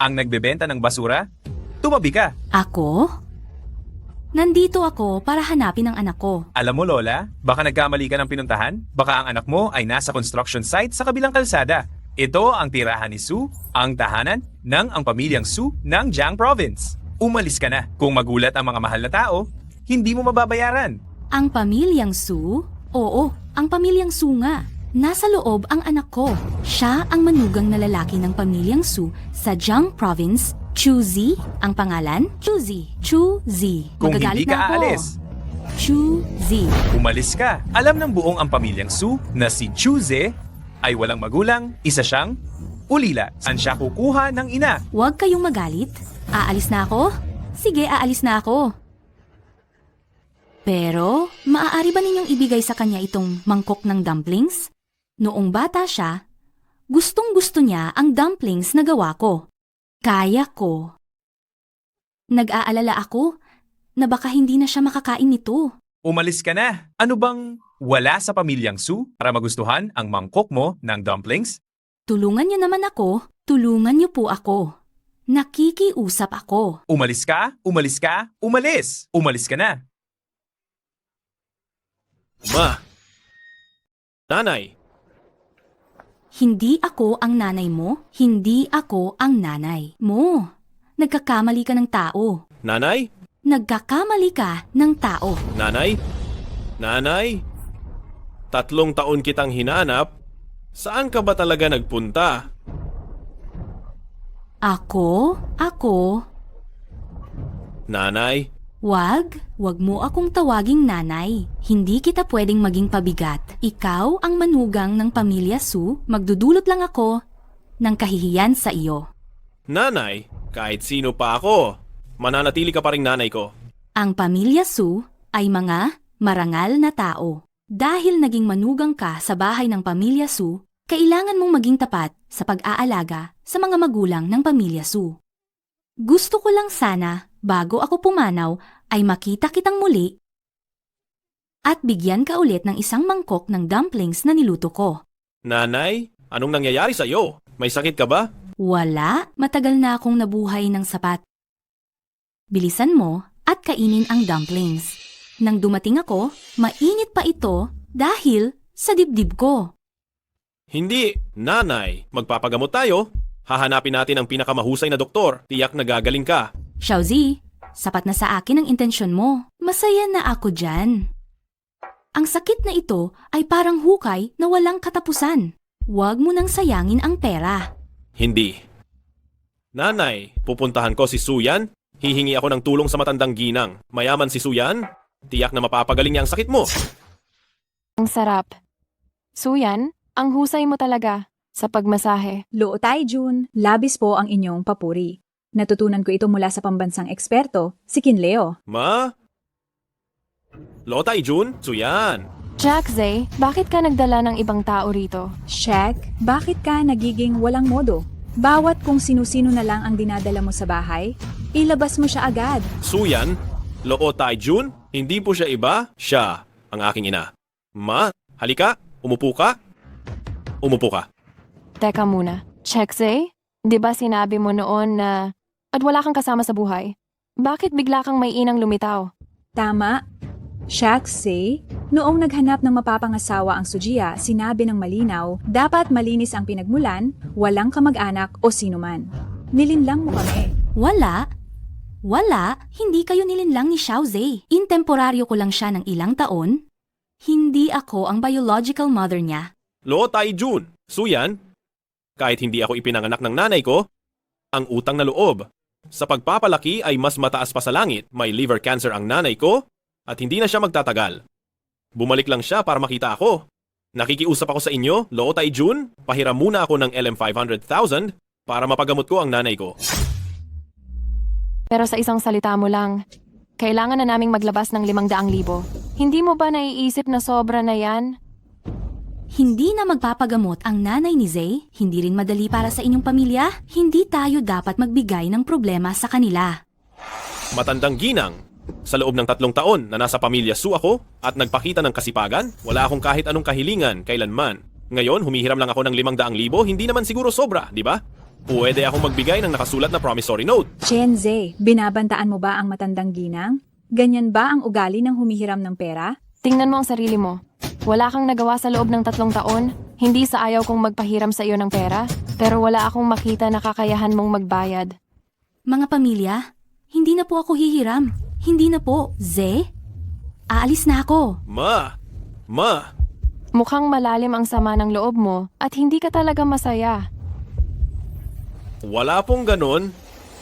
ang nagbebenta ng basura? Tumabi ka. Ako? Nandito ako para hanapin ang anak ko. Alam mo, Lola, baka nagkamali ka ng pinuntahan? Baka ang anak mo ay nasa construction site sa kabilang kalsada. Ito ang tirahan ni Sue, ang tahanan ng ang pamilyang Sue ng Jiang Province. Umalis ka na. Kung magulat ang mga mahal na tao, hindi mo mababayaran. Ang pamilyang Su? Oo, ang pamilyang Su nga. Nasa loob ang anak ko. Siya ang manugang na lalaki ng pamilyang Su sa Jiang Province. Chuzi ang pangalan? Chuzi. Chuzi. Kung Magagalit hindi ka na ako. aalis, Chuzi. umalis ka. Alam ng buong ang pamilyang Sue na si Chuze ay walang magulang, isa siyang ulila. Saan siya kukuha ng ina? Huwag kayong magalit. Aalis na ako? Sige, aalis na ako. Pero, maaari ba ninyong ibigay sa kanya itong mangkok ng dumplings? Noong bata siya, gustong-gusto niya ang dumplings na gawa ko. Kaya ko. Nag-aalala ako na baka hindi na siya makakain nito. Umalis ka na. Ano bang wala sa pamilyang Sue para magustuhan ang mangkok mo ng dumplings? Tulungan niyo naman ako. Tulungan niyo po ako. Nakikiusap ako. Umalis ka? Umalis ka? Umalis! Umalis ka na. Ma! Nanay! Hindi ako ang nanay mo. Hindi ako ang nanay mo. Nagkakamali ka ng tao. Nanay? Nagkakamali ka ng tao. Nanay? Nanay? 3 taon kitang hinanap. Saan ka ba talaga nagpunta? Ako? Nanay? Wag mo akong tawaging nanay. Hindi kita pwedeng maging pabigat. Ikaw ang manugang ng pamilya Su, magdudulot lang ako ng kahihiyan sa iyo. Nanay? Kahit sino pa ako. Mananatili ka pa ring nanay ko. Ang pamilya Su ay mga marangal na tao. Dahil naging manugang ka sa bahay ng pamilya Su, kailangan mong maging tapat sa pag-aalaga sa mga magulang ng pamilya Su. Gusto ko lang sana, bago ako pumanaw, ay makita kitang muli at bigyan ka ulit ng isang mangkok ng dumplings na niluto ko. Nanay? Anong nangyayari sa'yo? May sakit ka ba? Wala, matagal na akong nabuhay ng sapat. Bilisan mo at kainin ang dumplings. Nang dumating ako, mainit pa ito dahil sa dibdib ko. Hindi. Nanay, magpapagamot tayo. Hahanapin natin ang pinakamahusay na doktor. Tiyak na gagaling ka. Xiaozi, sapat na sa akin ang intensyon mo. Masaya na ako dyan. Ang sakit na ito ay parang hukay na walang katapusan. Huwag mo nang sayangin ang pera. Hindi. Nanay, pupuntahan ko si Suyan. Hihingi ako ng tulong sa matandang ginang. Mayaman si Suyan. Tiyak na mapapagaling niya ang sakit mo. Ang sarap. Suyan, ang husay mo talaga sa pagmasahe. Luo Jun, labis po ang inyong papuri. Natutunan ko ito mula sa pambansang eksperto, si Kinleo. Ma? Lotay Jun, Suyan. Jack Zay, bakit ka nagdala ng ibang tao rito? Shek, bakit ka nagiging walang modo? Bawat kung sino-sino na lang ang dinadala mo sa bahay, ilabas mo siya agad. Suyan, Lotay Jun, hindi po siya iba. Siya ang aking ina. Ma, halika, umupo ka. Umupo ka. Teka muna. Jack Zay, di ba sinabi mo noon na at wala kang kasama sa buhay? Bakit bigla kang may inang lumitaw? Tama. Shek say, noong naghanap ng mapapangasawa ang Sujia, sinabi ng malinaw, dapat malinis ang pinagmulan, walang kamag-anak o sinuman. Nilinlang mo kami. Wala. Hindi kayo nilinlang ni Xiaozi. Intemporaryo ko lang siya ng ilang taon. Hindi ako ang biological mother niya. Lotay Jun, Suyan, kahit hindi ako ipinanganak ng nanay ko, ang utang na loob. Sa pagpapalaki ay mas mataas pa sa langit. May liver cancer ang nanay ko at hindi na siya magtatagal. Bumalik lang siya para makita ako. Nakikiusap ako sa inyo, Lotay Jun, pahiram muna ako ng LM500,000 para mapagamot ko ang nanay ko. Pero sa isang salita mo lang, kailangan na naming maglabas ng 500,000. Hindi mo ba naiisip na sobra na yan? Hindi na magpapagamot ang nanay ni Zay, hindi rin madali para sa inyong pamilya, hindi tayo dapat magbigay ng problema sa kanila. Matandang ginang, sa loob ng 3 taon na nasa pamilya Su ako at nagpakita ng kasipagan, wala akong kahit anong kahilingan kailanman. Ngayon, humihiram lang ako ng 500,000, hindi naman siguro sobra, di ba? Pwede akong magbigay ng nakasulat na promissory note. Chenze, binabantaan mo ba ang matandang ginang? Ganyan ba ang ugali ng humihiram ng pera? Tingnan mo ang sarili mo. Wala kang nagawa sa loob ng 3 taon. Hindi sa ayaw kong magpahiram sa iyo ng pera, pero wala akong makita na kakayahan mong magbayad. Mga pamilya, hindi na po ako hihiram. Hindi na po. Ze? Aalis na ako. Ma! Mukhang malalim ang sama ng loob mo at hindi ka talaga masaya. Wala pong ganon.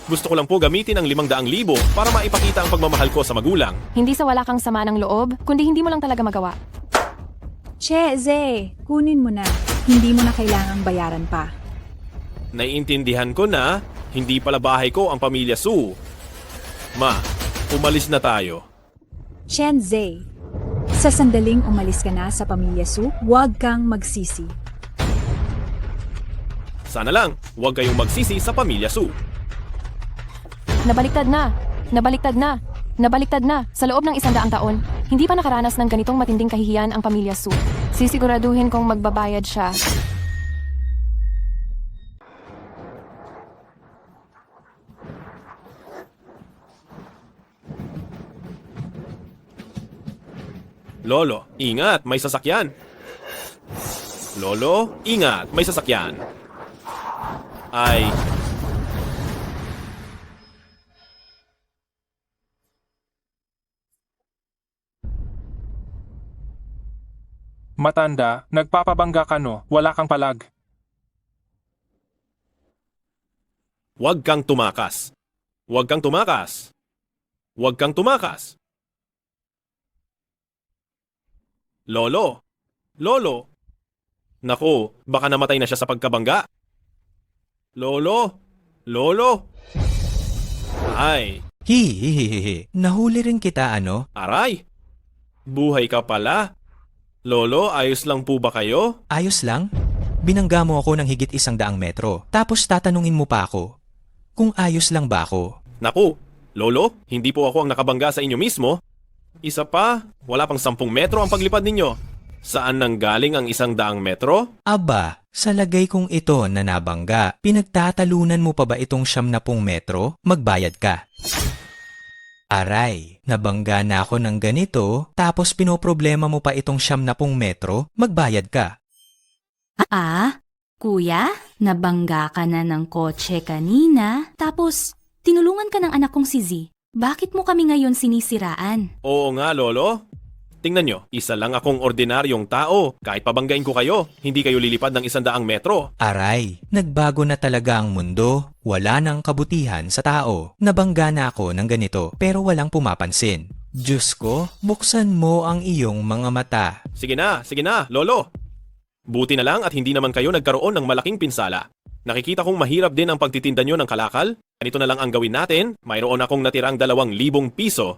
Gusto ko lang po gamitin ang 500,000 para maipakita ang pagmamahal ko sa magulang. Hindi sa wala kang sama ng loob, kundi hindi mo lang talaga magawa. Ze, kunin mo na. Hindi mo na kailangang bayaran pa. Naiintindihan ko na, hindi pala bahay ko ang pamilya Su. Ma, umalis na tayo. Chenze, sa sandaling umalis ka na sa pamilya Su, huwag kang magsisi. Sana lang, huwag kayong magsisi sa pamilya Su. Nabaliktad na! Nabaliktad na! Nabaliktad na! Sa loob ng 100 taon, hindi pa nakaranas ng ganitong matinding kahihiyan ang pamilya Su. Sisiguraduhin kong magbabayad siya. Lolo, ingat, may sasakyan. Lolo, ingat, may sasakyan. Ay, Matanda, nagpapabangga ka no, wala kang palag. huwag kang tumakas. Huwag kang tumakas. Huwag kang tumakas. Lolo! Lolo! Naku, baka namatay na siya sa pagkabangga. Lolo! Lolo! Ay, Hihihihi, nahuli rin kita ano? aray! Buhay ka pala. Lolo, ayos lang po ba kayo? Ayos lang? Binangga mo ako ng higit 100 metro. Tapos tatanungin mo pa ako kung ayos lang ba ako. Naku, Lolo, hindi po ako ang nakabangga sa inyo mismo. Isa pa, wala pang 10 metro ang paglipad ninyo. Saan nanggaling ang 100 metro? Aba, sa lagay kong ito na nabangga, pinagtatalunan mo pa ba itong 70 metro? Magbayad ka. Aray, nabangga na ako ng ganito, tapos pinoproblema mo pa itong 70 metro? Magbayad ka. Kuya, nabangga ka na ng kotse kanina, tapos tinulungan ka ng anak kong si Z. Bakit mo kami ngayon sinisiraan? Oo nga, Lolo. Tingnan nyo, isa lang akong ordinaryong tao. Kahit pabanggain ko kayo, hindi kayo lilipad ng 100 metro. Aray, nagbago na talaga ang mundo. Wala nang kabutihan sa tao. Nabangga na ako ng ganito pero walang pumapansin. Diyos ko, buksan mo ang iyong mga mata. Sige na, Lolo. Buti na lang at hindi naman kayo nagkaroon ng malaking pinsala. Nakikita kong mahirap din ang pagtitinda nyo ng kalakal. Ganito na lang ang gawin natin. Mayroon akong natirang 2,000 piso.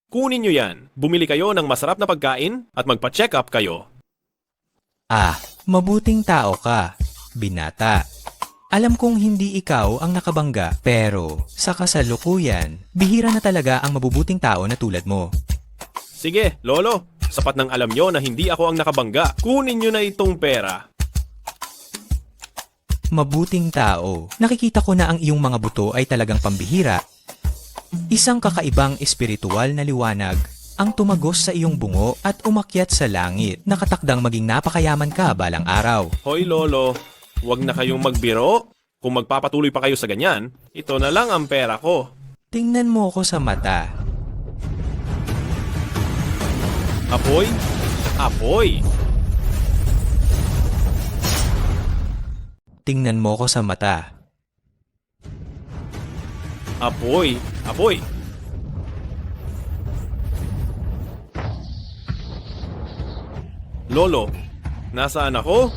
Kunin nyo yan. Bumili kayo ng masarap na pagkain at magpa-check up kayo. Mabuting tao ka, binata. Alam kong hindi ikaw ang nakabangga, pero sa kasalukuyan, bihira na talaga ang mabubuting tao na tulad mo. Sige, Lolo. Sapat nang alam nyo na hindi ako ang nakabangga. Kunin nyo na itong pera. Mabuting tao, nakikita ko na ang iyong mga buto ay talagang pambihira. Isang kakaibang espiritual na liwanag ang tumagos sa iyong bungo at umakyat sa langit, nakatakdang maging napakayaman ka balang araw. Hoy, Lolo. Huwag na kayong magbiro. Kung magpapatuloy pa kayo sa ganyan, ito na lang ang pera ko. Tingnan mo ko sa mata. Apoy? Apoy! Tingnan mo ko sa mata. Apoy! Apoy! Lolo, nasaan ako?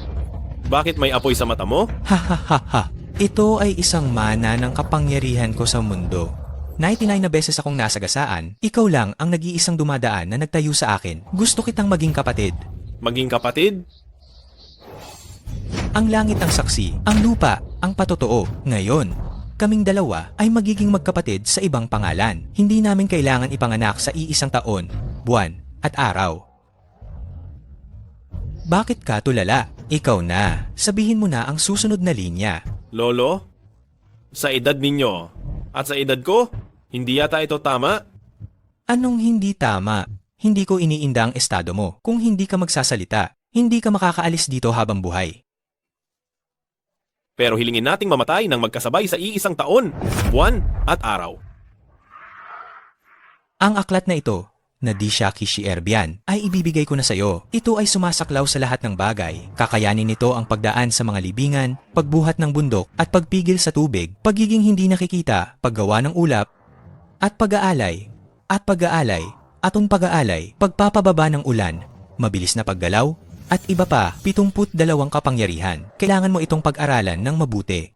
Bakit may apoy sa mata mo? Ha. Ito ay isang mana ng kapangyarihan ko sa mundo. 99 na beses akong nasagasaan, ikaw lang ang nag-iisang dumadaan na nagtayo sa akin. Gusto kitang maging kapatid. Maging kapatid? Ang langit ang saksi, ang lupa ang patotoo. Ngayon, kaming dalawa ay magiging magkapatid sa ibang pangalan. Hindi namin kailangan ipanganak sa iisang taon, buwan at araw. Bakit ka tulala? Ikaw na. Sabihin mo na ang susunod na linya. Lolo, sa edad ninyo at sa edad ko, hindi yata ito tama. Anong hindi tama? Hindi ko iniinda ang estado mo. Kung hindi ka magsasalita, hindi ka makakaalis dito habang buhay. Pero hilingin nating mamatay ng magkasabay sa iisang taon, buwan at araw. Ang aklat na ito, na di siya Kishi Erbian, ay ibibigay ko na sa iyo. Ito ay sumasaklaw sa lahat ng bagay. Kakayanin nito ang pagdaan sa mga libingan, pagbuhat ng bundok, at pagpigil sa tubig, pagiging hindi nakikita, paggawa ng ulap, at pag-aalay, aton pag-aalay, pagpapababa ng ulan, mabilis na paggalaw, at iba pa, 72 kapangyarihan. Kailangan mo itong pag-aralan ng mabuti.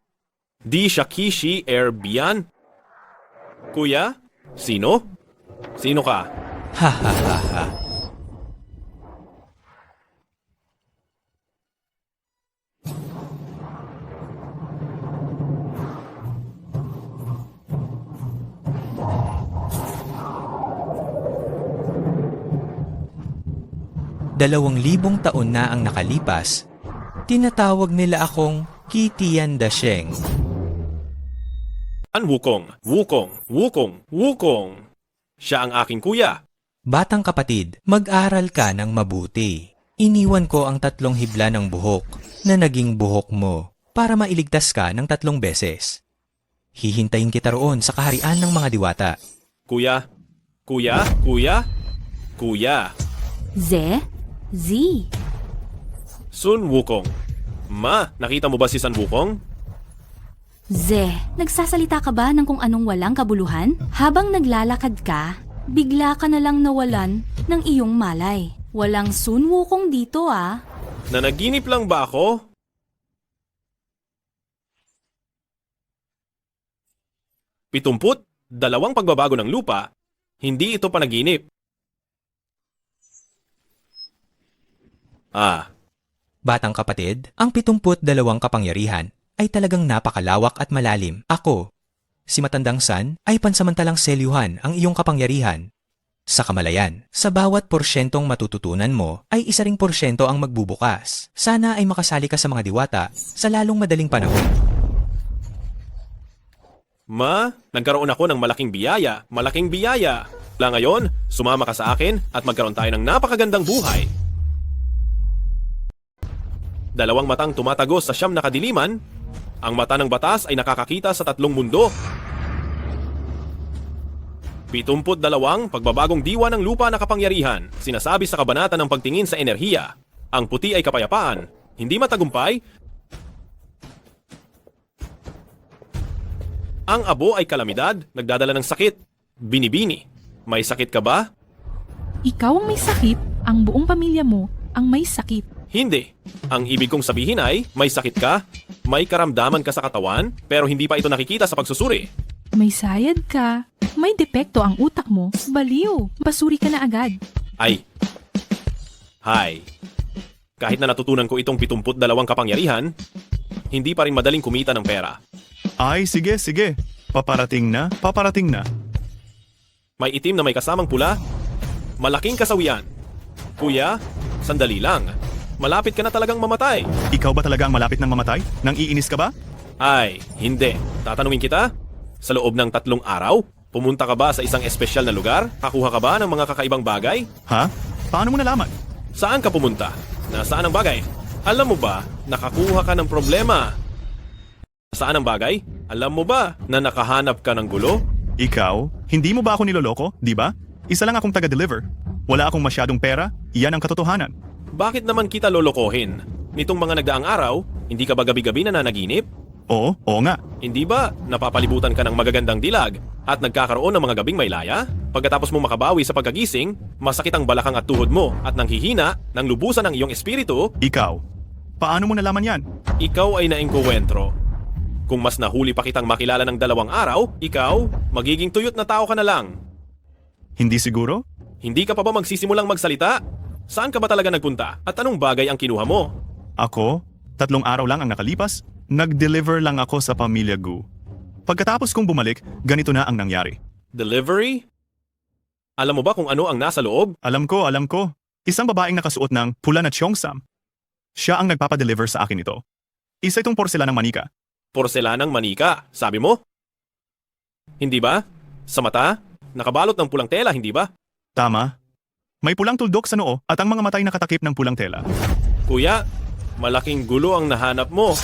Di siya Kishi Erbian? Kuya, sino? Sino ka? Ha ha ha ha. Dalawang libong taon na ang nakalipas, tinatawag nila akong Kitian Dasheng. An Wukong, Wukong, Wukong, Wukong. Siya ang aking kuya. Batang kapatid, mag-aral ka ng mabuti. Iniwan ko ang 3 hibla ng buhok na naging buhok mo para mailigtas ka ng 3 beses. Hihintayin kita roon sa kaharian ng mga diwata. Kuya, kuya, kuya, kuya. Z. Sun Wukong. Ma, nakita mo ba si Sun Wukong? Nagsasalita ka ba ng kung anong walang kabuluhan? Habang naglalakad ka, bigla ka na lang nawalan ng iyong malay. Walang Sun Wukong dito ah. Nanaginip lang ba ako? Pitumput, 2 pagbabago ng lupa, hindi ito panaginip. Batang kapatid, ang 72 kapangyarihan ay talagang napakalawak at malalim. Ako, si Matandang San, ay pansamantalang selyuhan ang iyong kapangyarihan. Sa kamalayan, sa bawat porsyentong matututunan mo ay 1% ang magbubukas. Sana ay makasali ka sa mga diwata sa lalong madaling panahon. Ma, nagkaroon ako ng malaking biyaya, malaking biyaya. Wala ngayon, sumama ka sa akin at magkaroon tayo ng napakagandang buhay. 2 matang tumatagos sa 9 na kadiliman, ang mata ng batas ay nakakakita sa 3 mundo. 72 pagbabagong diwa ng lupa na kapangyarihan, sinasabi sa kabanata ng pagtingin sa enerhiya. Ang puti ay kapayapaan, hindi matagumpay. Ang abo ay kalamidad, nagdadala ng sakit. Binibini, may sakit ka ba? Ikaw ang may sakit, ang buong pamilya mo ang may sakit. Hindi. Ang ibig kong sabihin ay, may sakit ka, may karamdaman ka sa katawan, pero hindi pa ito nakikita sa pagsusuri. May sayad ka, may depekto ang utak mo, baliw, basuri ka na agad. Ay. Hay. Kahit na natutunan ko itong 72 kapangyarihan, hindi pa rin madaling kumita ng pera. Ay, sige, sige. Paparating na, paparating na. May itim na may kasamang pula, malaking kasawian. Kuya, sandali lang. Malapit ka na talagang mamatay. Ikaw ba talaga ang malapit ng mamatay? Nang iinis ka ba? Ay, hindi. Tatanungin kita? Sa loob ng 3 araw, pumunta ka ba sa isang espesyal na lugar? Kakuha ka ba ng mga kakaibang bagay? Ha? Paano mo nalaman? Saan ka pumunta? Nasaan ang bagay? Alam mo ba, nakakuha ka ng problema? Saan ang bagay? Alam mo ba na nakahanap ka ng gulo? Ikaw? Hindi mo ba ako niloloko, di ba? Isa lang akong taga-deliver. Wala akong masyadong pera, iyan ang katotohanan. Bakit naman kita lolokohin? Nitong mga nagdaang araw, hindi ka ba gabi-gabi nananaginip? Oo nga. Hindi ba napapalibutan ka ng magagandang dilag at nagkakaroon ng mga gabing may laya? Pagkatapos mo makabawi sa pagkagising, masakit ang balakang at tuhod mo at nanghihina ng lubusan ng iyong espiritu. Ikaw? Paano mo nalaman yan? Ikaw ay naengkuwentro. Kung mas nahuli pa kitang makilala ng 2 araw, ikaw, magiging tuyot na tao ka na lang. Hindi siguro? Hindi ka pa ba magsisimulang magsalita? Saan ka ba talaga nagpunta? At anong bagay ang kinuha mo? Ako? 3 araw lang ang nakalipas. Nag-deliver lang ako sa pamilya Gu. Pagkatapos kong bumalik, ganito na ang nangyari. Delivery? Alam mo ba kung ano ang nasa loob? Alam ko. Isang babaeng nakasuot ng pula na cheongsam. Siya ang nagpapadeliver sa akin ito. Isa itong porselanang manika. Porselanang manika, sabi mo? Hindi ba? Sa mata? Nakabalot ng pulang tela, hindi ba? Tama. May pulang tuldok sa noo at ang mga matay nakatakip ng pulang tela. Kuya, malaking gulo ang nahanap mo.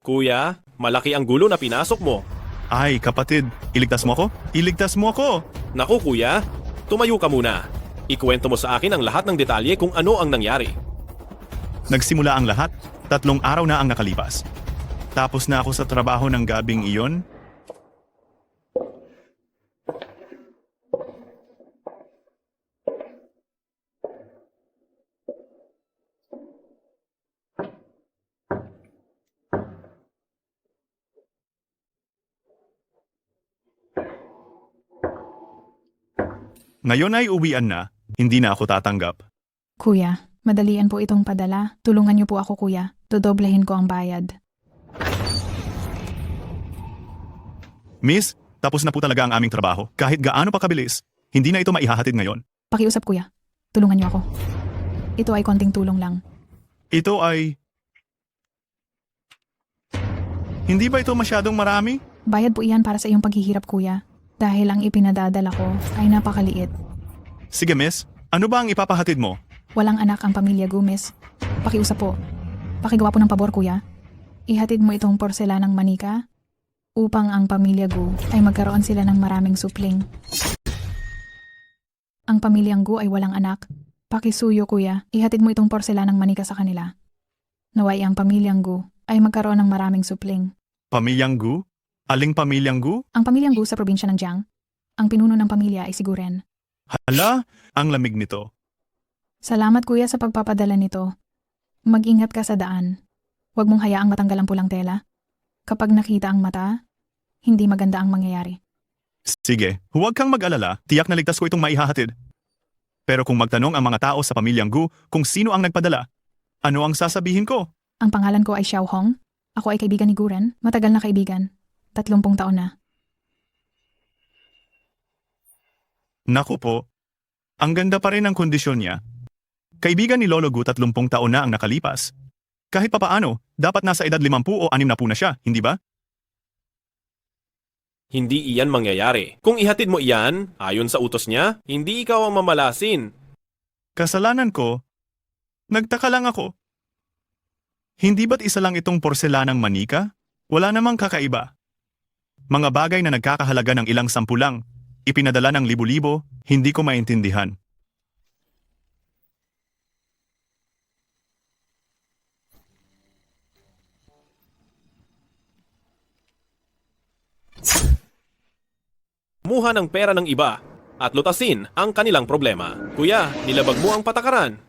Kuya, malaki ang gulo na pinasok mo. Ay, kapatid, iligtas mo ako? Iligtas mo ako! Naku kuya, tumayo ka muna. Ikuwento mo sa akin ang lahat ng detalye kung ano ang nangyari. Nagsimula ang lahat, 3 araw na ang nakalipas. Tapos na ako sa trabaho ng gabing iyon. Ngayon ay uwian na, hindi na ako tatanggap. Kuya, madalian po itong padala. Tulungan niyo po ako, kuya. Dodoblehin ko ang bayad. Miss, tapos na po talaga ang aming trabaho. Kahit gaano pa kabilis, hindi na ito maihahatid ngayon. Pakiusap, kuya. Tulungan niyo ako. Ito ay konting tulong lang. Ito ay... Hindi ba ito masyadong marami? Bayad po iyan para sa iyong paghihirap, kuya. Dahil ang ipinadadala ko ay napakaliit. Sige miss, ano ba ang ipapahatid mo? Walang anak ang pamilya Gomez. Pakiusap po. Pakigawa po ng pabor, kuya. Ihatid mo itong porselanang manika upang ang pamilya Gu ay magkaroon sila ng maraming supling. Ang pamilyang Gu ay walang anak. Pakisuyo, kuya. Ihatid mo itong porselanang manika sa kanila. Naway ang pamilyang Gu ay magkaroon ng maraming supling. Pamilyang Gu? Aling pamilyang Gu? Ang pamilyang Gu sa probinsya ng Jiang. Ang pinuno ng pamilya ay si Guren. Hala, ang lamig nito. Salamat, kuya, sa pagpapadala nito. Mag-ingat ka sa daan. Huwag mong hayaang matanggal ang pulang tela. Kapag nakita ang mata, hindi maganda ang mangyayari. Sige, huwag kang mag-alala, tiyak na ligtas ko itong maihahatid. Pero kung magtanong ang mga tao sa pamilyang Gu kung sino ang nagpadala, ano ang sasabihin ko? Ang pangalan ko ay Xiao Hong. Ako ay kaibigan ni Guren. Matagal na kaibigan. 30 taon na. Naku po, ang ganda pa rin ang kondisyon niya. Kaibigan ni Lolo Gu 30 taon na ang nakalipas. Kahit papaano, dapat nasa edad 50 o 60 na siya, hindi ba? Hindi iyan mangyayari. Kung ihatid mo iyan, ayon sa utos niya, hindi ikaw ang mamalasin. Kasalanan ko, nagtaka lang ako. Hindi ba't isa lang itong porselanang manika? Wala namang kakaiba. Mga bagay na nagkakahalaga ng ilang sampu lang, ipinadala ng libo-libo, hindi ko maintindihan. Kumuha ng pera ng iba at lutasin ang kanilang problema. Kuya, nilabag mo ang patakaran.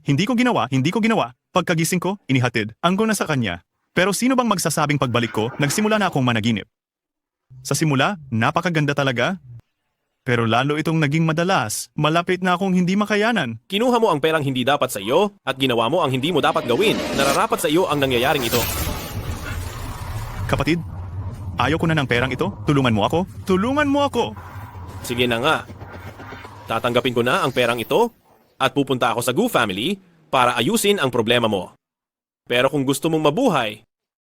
Hindi ko ginawa. Pagkagising ko, inihatid. Ang na sa kanya. Pero sino bang magsasabing pagbalik ko, nagsimula na akong managinip? Sa simula, napakaganda talaga. Pero lalo itong naging madalas, malapit na akong hindi makayanan. Kinuha mo ang perang hindi dapat sa iyo at ginawa mo ang hindi mo dapat gawin. Nararapat sa iyo ang nangyayaring ito. Kapatid, ayaw ko na ng perang ito. Tulungan mo ako. Tulungan mo ako. Sige na nga. Tatanggapin ko na ang perang ito at pupunta ako sa Gu family para ayusin ang problema mo. Pero kung gusto mong mabuhay,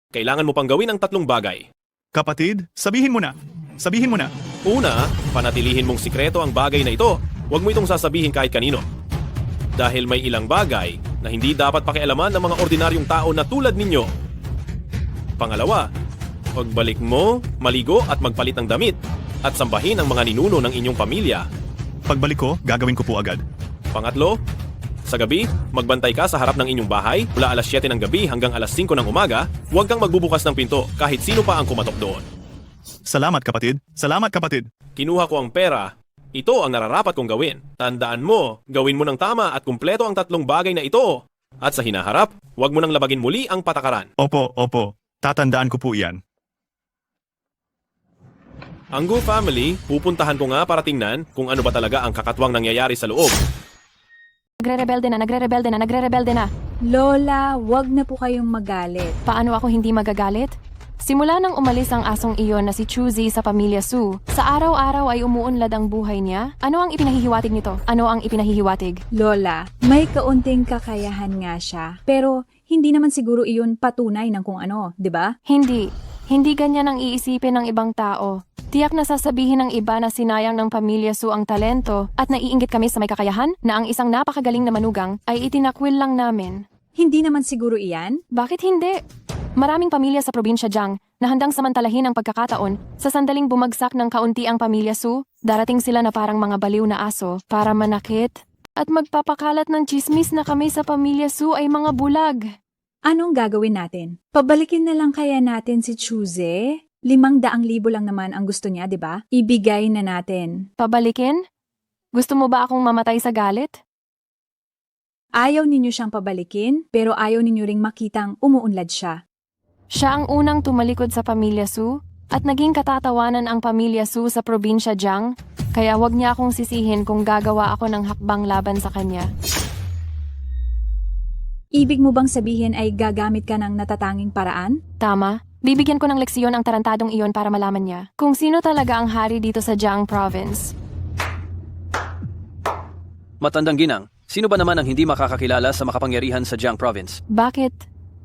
kailangan mo pang gawin ang 3 bagay. Kapatid, sabihin mo na. Sabihin mo na. Una, panatilihin mong sikreto ang bagay na ito. Huwag mo itong sasabihin kahit kanino. Dahil may ilang bagay na hindi dapat pakialaman ng mga ordinaryong tao na tulad ninyo. Pangalawa, pagbalik mo, maligo at magpalit ng damit at sambahin ang mga ninuno ng inyong pamilya. Pagbalik ko, gagawin ko po agad. Pangatlo, sa gabi, magbantay ka sa harap ng inyong bahay mula alas 7 ng gabi hanggang alas 5 ng umaga. Huwag kang magbubukas ng pinto kahit sino pa ang kumatok doon. Salamat kapatid. Salamat kapatid. Kinuha ko ang pera. Ito ang nararapat kong gawin. Tandaan mo, gawin mo ng tama at kumpleto ang 3 bagay na ito. At sa hinaharap, huwag mo nang labagin muli ang patakaran. Opo. Tatandaan ko po iyan. Ang Gu family, pupuntahan ko nga para tingnan kung ano ba talaga ang kakatwang nangyayari sa loob. Nagre-rebelde na. Lola, wag na po kayong magalit. Paano ako hindi magagalit? Simula nang umalis ang asong iyon na si Chuzi sa pamilya Su, sa araw-araw ay umuunlad ang buhay niya. Ano ang ipinahihiwatig nito? Ano ang ipinahihiwatig? Lola, may kaunting kakayahan nga siya, pero Hindi naman siguro iyon patunay ng kung ano, di ba? Hindi. Hindi ganyan ang iisipin ng ibang tao. Tiyak na sasabihin ng iba na sinayang ng pamilya Su ang talento at naiinggit kami sa may kakayahan na ang isang napakagaling na manugang ay itinakwil lang namin. Hindi naman siguro iyan? Bakit hindi? Maraming pamilya sa probinsya Jiang na handang samantalahin ang pagkakataon sa sandaling bumagsak ng kaunti ang pamilya Su, darating sila na parang mga baliw na aso para manakit at magpapakalat ng chismis na kami sa pamilya Su ay mga bulag. Anong gagawin natin? Pabalikin na lang kaya natin si Chuze? 500,000 lang naman ang gusto niya, di ba? Ibigay na natin. Pabalikin? Gusto mo ba akong mamatay sa galit? Ayaw ninyo siyang pabalikin, pero ayaw ninyo ring makitang umuunlad siya. Siya ang unang tumalikod sa pamilya Su at naging katatawanan ang pamilya Su sa probinsya Jiang, kaya wag niya akong sisihin kung gagawa ako ng hakbang laban sa kanya. Ibig mo bang sabihin ay gagamit ka ng natatanging paraan? Tama. Bibigyan ko ng leksyon ang tarantadong iyon para malaman niya kung sino talaga ang hari dito sa Jiang Province. Matandang ginang, sino ba naman ang hindi makakakilala sa makapangyarihan sa Jiang Province? Bakit?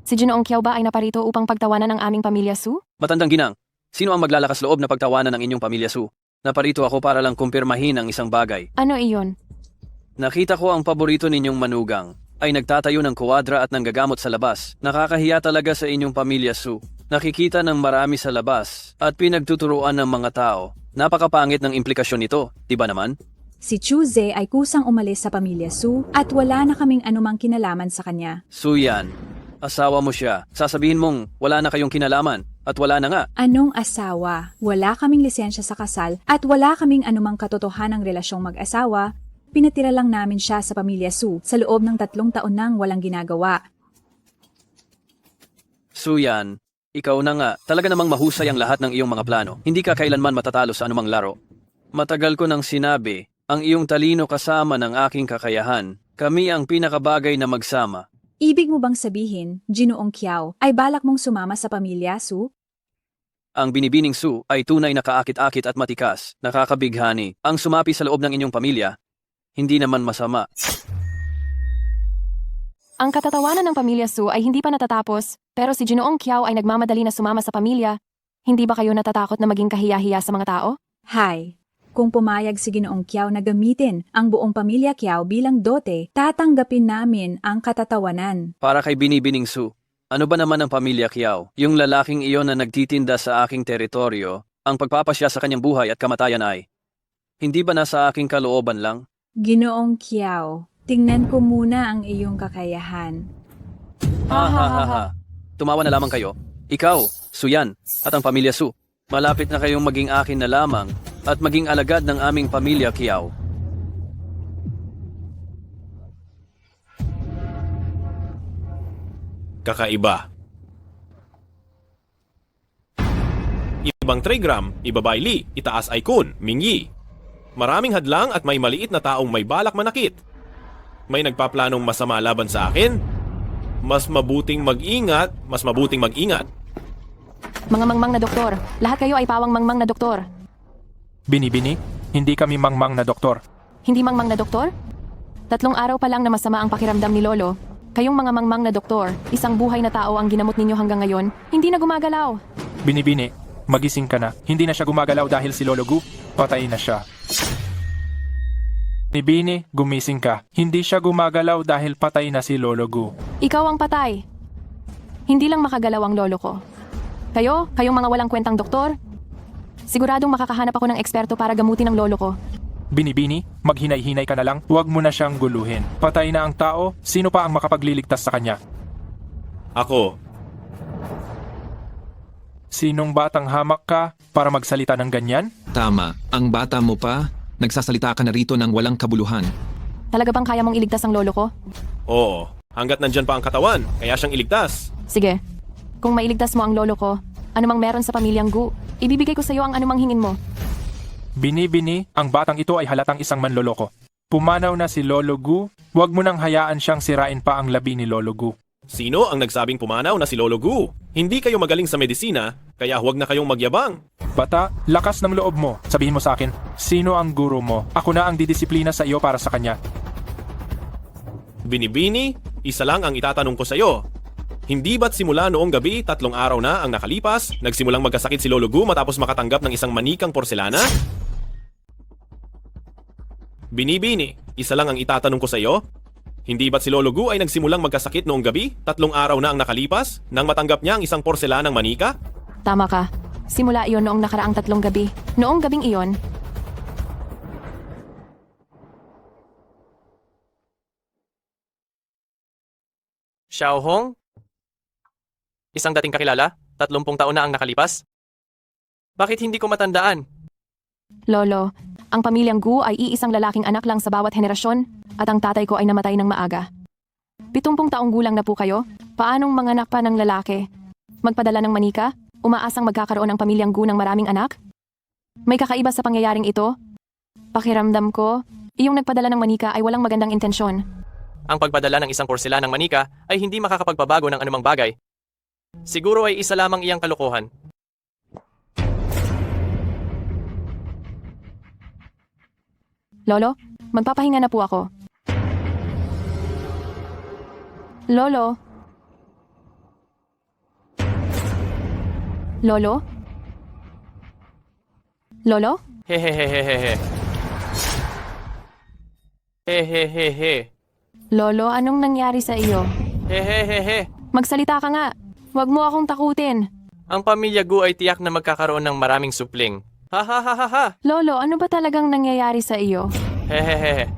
Si Ginoong Kiao ba ay naparito upang pagtawanan ang aming pamilya Su? Matandang ginang, sino ang maglalakas loob na pagtawanan ng inyong pamilya Su? Naparito ako para lang kumpirmahin ang isang bagay. Ano iyon? Nakita ko ang paborito ninyong manugang ay nagtatayo ng kuwadra at nanggagamot sa labas. Nakakahiya talaga sa inyong pamilya Su. Nakikita ng marami sa labas at pinagtuturuan ng mga tao. Napakapangit ng implikasyon nito, di ba naman? Si Chuze ay kusang umalis sa pamilya Su at wala na kaming anumang kinalaman sa kanya. Su yan, asawa mo siya. Sasabihin mong wala na kayong kinalaman at wala na nga. Anong asawa? Wala kaming lisensya sa kasal at wala kaming anumang katotohanang relasyong mag-asawa. Pinatira lang namin siya sa pamilya Su sa loob ng 3 taon nang walang ginagawa. Su yan, ikaw na nga, talaga namang mahusay ang lahat ng iyong mga plano. Hindi ka kailanman matatalo sa anumang laro. Matagal ko nang sinabi, ang iyong talino kasama ng aking kakayahan. Kami ang pinakabagay na magsama. Ibig mo bang sabihin, Ginoong Kiao, ay balak mong sumama sa pamilya Su? Ang binibining Su ay tunay na kaakit-akit at matikas, nakakabighani. Ang sumapi sa loob ng inyong pamilya, hindi naman masama. Ang katatawanan ng pamilya Su ay hindi pa natatapos, pero si Ginoong Kiao ay nagmamadali na sumama sa pamilya. Hindi ba kayo natatakot na maging kahiya-hiya sa mga tao? Hay, kung pumayag si Ginoong Kiao na gamitin ang buong pamilya Kiao bilang dote, tatanggapin namin ang katatawanan. Para kay binibining Su, ano ba naman ang pamilya Kiao? Yung lalaking iyon na nagtitinda sa aking teritoryo, ang pagpapasya sa kanyang buhay at kamatayan ay, hindi ba nasa aking kalooban lang? Ginoong Kiao, tingnan ko muna ang iyong kakayahan. Ha ha ha ha. Tumawa na lamang kayo. Ikaw, Su yan, at ang pamilya Su. Malapit na kayong maging akin na lamang at maging alagad ng aming pamilya Kiao. Kakaiba. Ibang trigram, ibabayli, itaas ay kun, mingyi. Maraming hadlang at may maliit na taong may balak manakit. May nagpaplanong masama laban sa akin? Mas mabuting mag-ingat. Mga mangmang na doktor, lahat kayo ay pawang mangmang na doktor. Bini-bini, hindi kami mangmang na doktor. Hindi mangmang na doktor? 3 araw pa lang na masama ang pakiramdam ni Lolo. Kayong mga mangmang na doktor, isang buhay na tao ang ginamot ninyo hanggang ngayon, hindi na gumagalaw. Bini-bini, magising ka na. Hindi na siya gumagalaw dahil si Lolo Gu, patay na siya. Bini-bini, gumising ka. Hindi siya gumagalaw dahil patay na si Lolo Gu. Ikaw ang patay. Hindi lang makagalaw ang lolo ko. Kayong mga walang kwentang doktor, siguradong makakahanap ako ng eksperto para gamutin ang lolo ko. Bini-bini, maghinay-hinay ka na lang. Huwag mo na siyang guluhin. Patay na ang tao, sino pa ang makapagliligtas sa kanya? Ako, Sinong batang hamak ka para magsalita ng ganyan? Tama, ang bata mo pa, nagsasalita ka na rito ng walang kabuluhan. Talaga bang kaya mong iligtas ang lolo ko? oo, hanggat nandyan pa ang katawan, kaya siyang iligtas. Sige. Kung mailigtas mo ang lolo ko, anumang meron sa pamilyang Gu, ibibigay ko sa iyo ang anumang hingin mo. Bini-bini, ang batang ito ay halatang isang manloloko. Pumanaw na si Lolo Gu, huwag mo nang hayaan siyang sirain pa ang labi ni Lolo Gu. Sino ang nagsabing pumanaw na si Lolo Gu? Hindi kayo magaling sa medisina, kaya huwag na kayong magyabang. Bata, lakas ng loob mo. Sabihin mo sa akin, sino ang guro mo? Ako na ang didisiplina sa iyo para sa kanya. Bini-bini, isa lang ang itatanong ko sa iyo. Hindi ba't simula noong gabi, 3 araw na ang nakalipas, nagsimulang magkasakit si Lolo Gu matapos makatanggap ng isang manikang porselana? Binibini, isa lang ang itatanong ko sa iyo. Hindi ba't si Lolo Gu ay nagsimulang magkasakit noong gabi, 3 araw na ang nakalipas, nang matanggap niya ang isang porselanang manika? Tama ka. Simula iyon noong nakaraang 3 gabi. Noong gabing iyon, Xiaohong? Isang dating kakilala? 30 taon na ang nakalipas? Bakit hindi ko matandaan? Lolo, ang pamilyang Gu ay iisang lalaking anak lang sa bawat henerasyon at ang tatay ko ay namatay ng maaga. 70 taong gulang na po kayo? Paanong manganak pa ng lalaki? Magpadala ng manika? Umaasang magkakaroon ang pamilyang Gu ng maraming anak? May kakaiba sa pangyayaring ito? Pakiramdam ko, iyong nagpadala ng manika ay walang magandang intensyon. Ang pagpadala ng isang porselanang manika ay hindi makakapagpabago ng anumang bagay. Siguro ay isa lamang iyang kalokohan. Lolo, magpapahinga na po ako. Lolo? Lolo? Lolo? Hehehehehe. Hehehehe. Lolo, anong nangyari sa iyo? Hehehehe. Magsalita ka nga. Huwag mo akong takutin. Ang pamilya Gu ay tiyak na magkakaroon ng maraming supling. Ha ha ha ha ha. Lolo, ano ba talagang nangyayari sa iyo? Hehehe.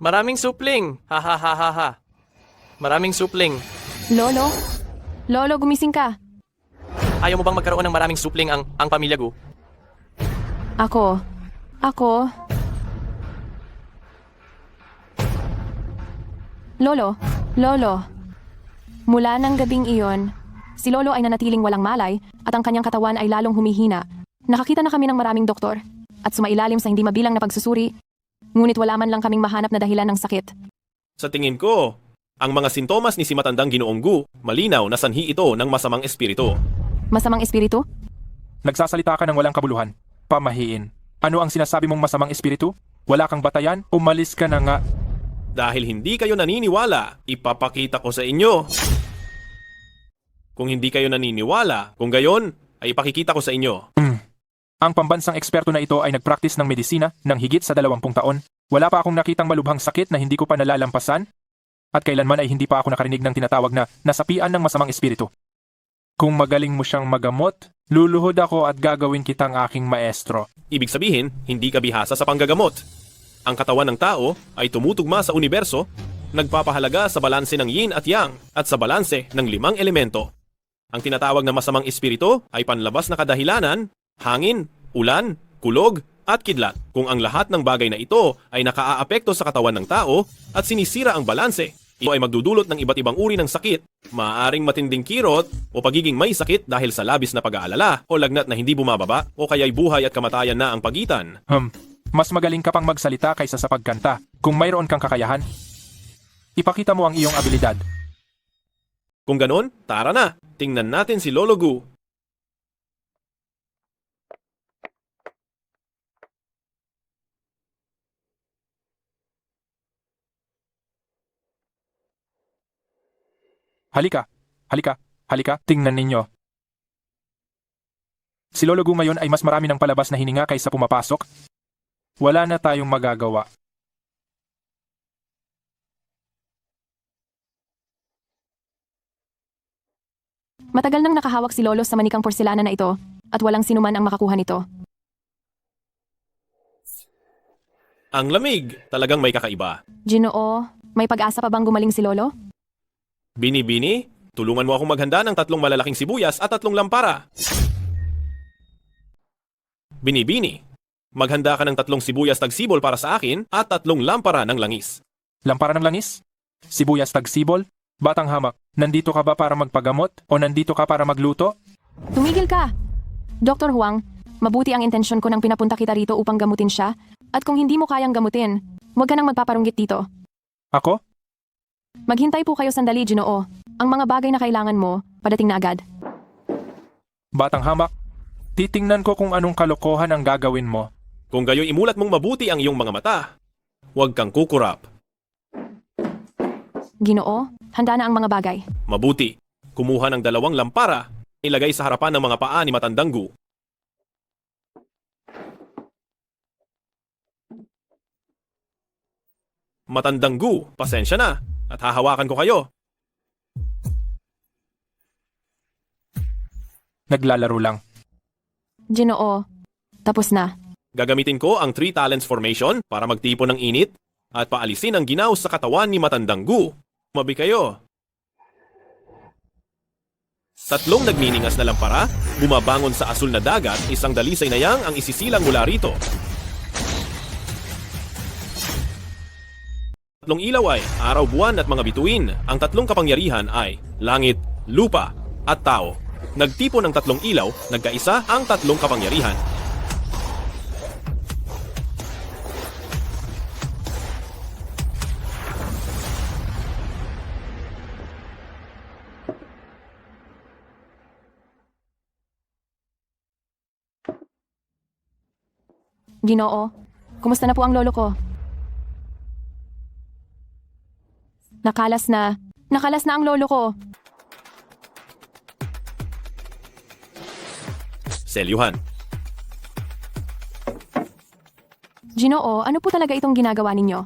Maraming supling. Ha ha ha ha ha. Maraming supling. Lolo? Lolo, gumising ka. Ayaw mo bang magkaroon ng maraming supling ang pamilya Gu? Ako. Lolo. Mula ng gabing iyon, si Lolo ay nanatiling walang malay at ang kanyang katawan ay lalong humihina. Nakakita na kami ng maraming doktor at sumailalim sa hindi mabilang na pagsusuri, ngunit wala man lang kaming mahanap na dahilan ng sakit. Sa tingin ko, ang mga sintomas ni si matandang Ginoong Gu, malinaw na sanhi ito ng masamang espiritu. Masamang espiritu? Nagsasalita ka ng walang kabuluhan. Pamahiin. Ano ang sinasabi mong masamang espiritu? Wala kang batayan? Umalis ka na nga. Dahil hindi kayo naniniwala, ipapakita ko sa inyo. Kung hindi kayo naniniwala, kung gayon, ay ipakikita ko sa inyo. Ang pambansang eksperto na ito ay nagpraktis ng medisina ng higit sa 20 taon. Wala pa akong nakitang malubhang sakit na hindi ko pa nalalampasan. At kailanman ay hindi pa ako nakarinig ng tinatawag na nasapian ng masamang espiritu. Kung magaling mo siyang magamot, luluhod ako at gagawin kitang aking maestro. Ibig sabihin, hindi ka bihasa sa panggagamot. Ang katawan ng tao ay tumutugma sa universo, nagpapahalaga sa balanse ng yin at yang at sa balanse ng 5 elemento. Ang tinatawag na masamang espiritu ay panlabas na kadahilanan, hangin, ulan, kulog, at kidlat. Kung ang lahat ng bagay na ito ay nakaaapekto sa katawan ng tao at sinisira ang balanse, ito ay magdudulot ng iba't ibang uri ng sakit, maaaring matinding kirot o pagiging may sakit dahil sa labis na pag-aalala o lagnat na hindi bumababa o kaya'y buhay at kamatayan na ang pagitan. Mas magaling ka pang magsalita kaysa sa pagkanta. Kung mayroon kang kakayahan, ipakita mo ang iyong abilidad. Kung ganon, tara na, tingnan natin si Lolo Gu. Halika, tingnan ninyo. Si Lolo Gu ngayon ay mas marami ng palabas na hininga kaysa pumapasok. Wala na tayong magagawa. Matagal nang nakahawak si Lolo sa manikang porselana na ito at walang sinuman ang makakuha nito. Ang lamig, talagang may kakaiba. Ginoo, may pag-asa pa bang gumaling si Lolo? Bini-bini, tulungan mo akong maghanda ng 3 malalaking sibuyas at 3 lampara. Bini-bini, maghanda ka ng 3 sibuyas tagsibol para sa akin at 3 lampara ng langis. Lampara ng langis? Sibuyas tagsibol? Batang hamak, nandito ka ba para magpagamot o nandito ka para magluto? Tumigil ka! Dr. Huang, mabuti ang intensyon ko nang pinapunta kita rito upang gamutin siya. At kung hindi mo kayang gamutin, huwag ka nang magpaparunggit dito. Ako? Maghintay po kayo sandali, Ginoo. Ang mga bagay na kailangan mo, padating na agad. Batang hamak, titingnan ko kung anong kalokohan ang gagawin mo. Kung gayoy imulat mong mabuti ang iyong mga mata, huwag kang kukurap. Ginoo, Handa na ang mga bagay. Mabuti. Kumuha ng 2 lampara, ilagay sa harapan ng mga paa ni Matandang Gu. Matandang Gu, pasensya na, at hahawakan ko kayo. Naglalaro lang. Ginoo, tapos na. Gagamitin ko ang 3 talents formation para magtipon ng init at paalisin ang ginaw sa katawan ni Matandang Gu. Mabi kayo. 3 nagniningas na lampara, bumabangon sa asul na dagat, isang dalisay na yang ang isisilang mula rito. 3 ilaw ay araw, buwan at mga bituin. Ang 3 kapangyarihan ay langit, lupa at tao. Nagtipon ng 3 ilaw, nagkaisa ang 3 kapangyarihan. Ginoo, kumusta na po ang lolo ko? Nakalas na ang lolo ko. Selyuhan. Ginoo, ano po talaga itong ginagawa ninyo?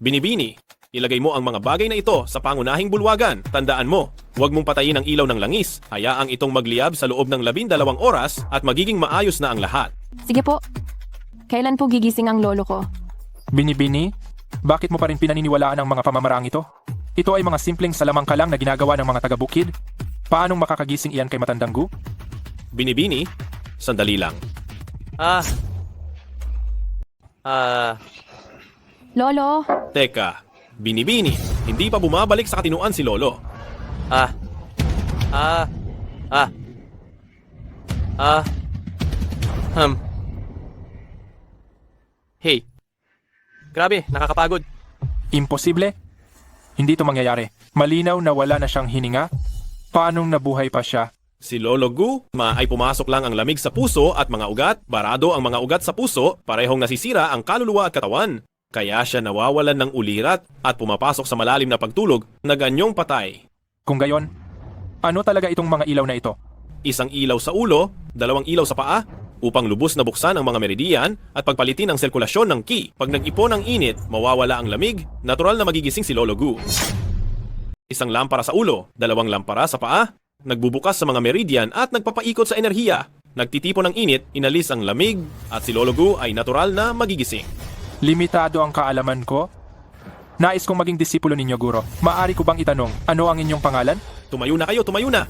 Binibini, ilagay mo ang mga bagay na ito sa pangunahing bulwagan. Tandaan mo, huwag mong patayin ang ilaw ng langis. Hayaang itong magliyab sa loob ng 12 oras at magiging maayos na ang lahat. Sige po. Kailan po gigising ang lolo ko? Binibini, bakit mo pa rin pinaniniwalaan ang mga pamamaraang ito? Ito ay mga simpleng salamangka lang na ginagawa ng mga taga-bukid. Paanong makakagising iyan kay Matandang Gu? Binibini, sandali lang. Lolo, Teka, Binibini, hindi pa bumabalik sa katinuan si Lolo. Hey. Grabe, nakakapagod. Imposible? Hindi ito mangyayari. Malinaw na wala na siyang hininga. Paanong nabuhay pa siya? Si Lolo Gu, ay pumasok lang ang lamig sa puso at mga ugat, barado ang mga ugat sa puso, parehong nasisira ang kaluluwa at katawan. Kaya siya nawawalan ng ulirat at pumapasok sa malalim na pagtulog na ganyong patay. Kung gayon, ano talaga itong mga ilaw na ito? Isang ilaw sa ulo, 2 ilaw sa paa, upang lubos na buksan ang mga meridian at pagpalitin ang sirkulasyon ng ki. Pag nag-ipon ang init, mawawala ang lamig, natural na magigising si Lolo Gu. Isang lampara sa ulo, 2 lampara sa paa, nagbubukas sa mga meridian at nagpapaikot sa enerhiya. Nagtitipon ng init, inalis ang lamig, at si Lolo Gu ay natural na magigising. Limitado ang kaalaman ko. Nais kong maging disipulo ninyo, Guro. Maari ko bang itanong, ano ang inyong pangalan? Tumayo na kayo, tumayo na!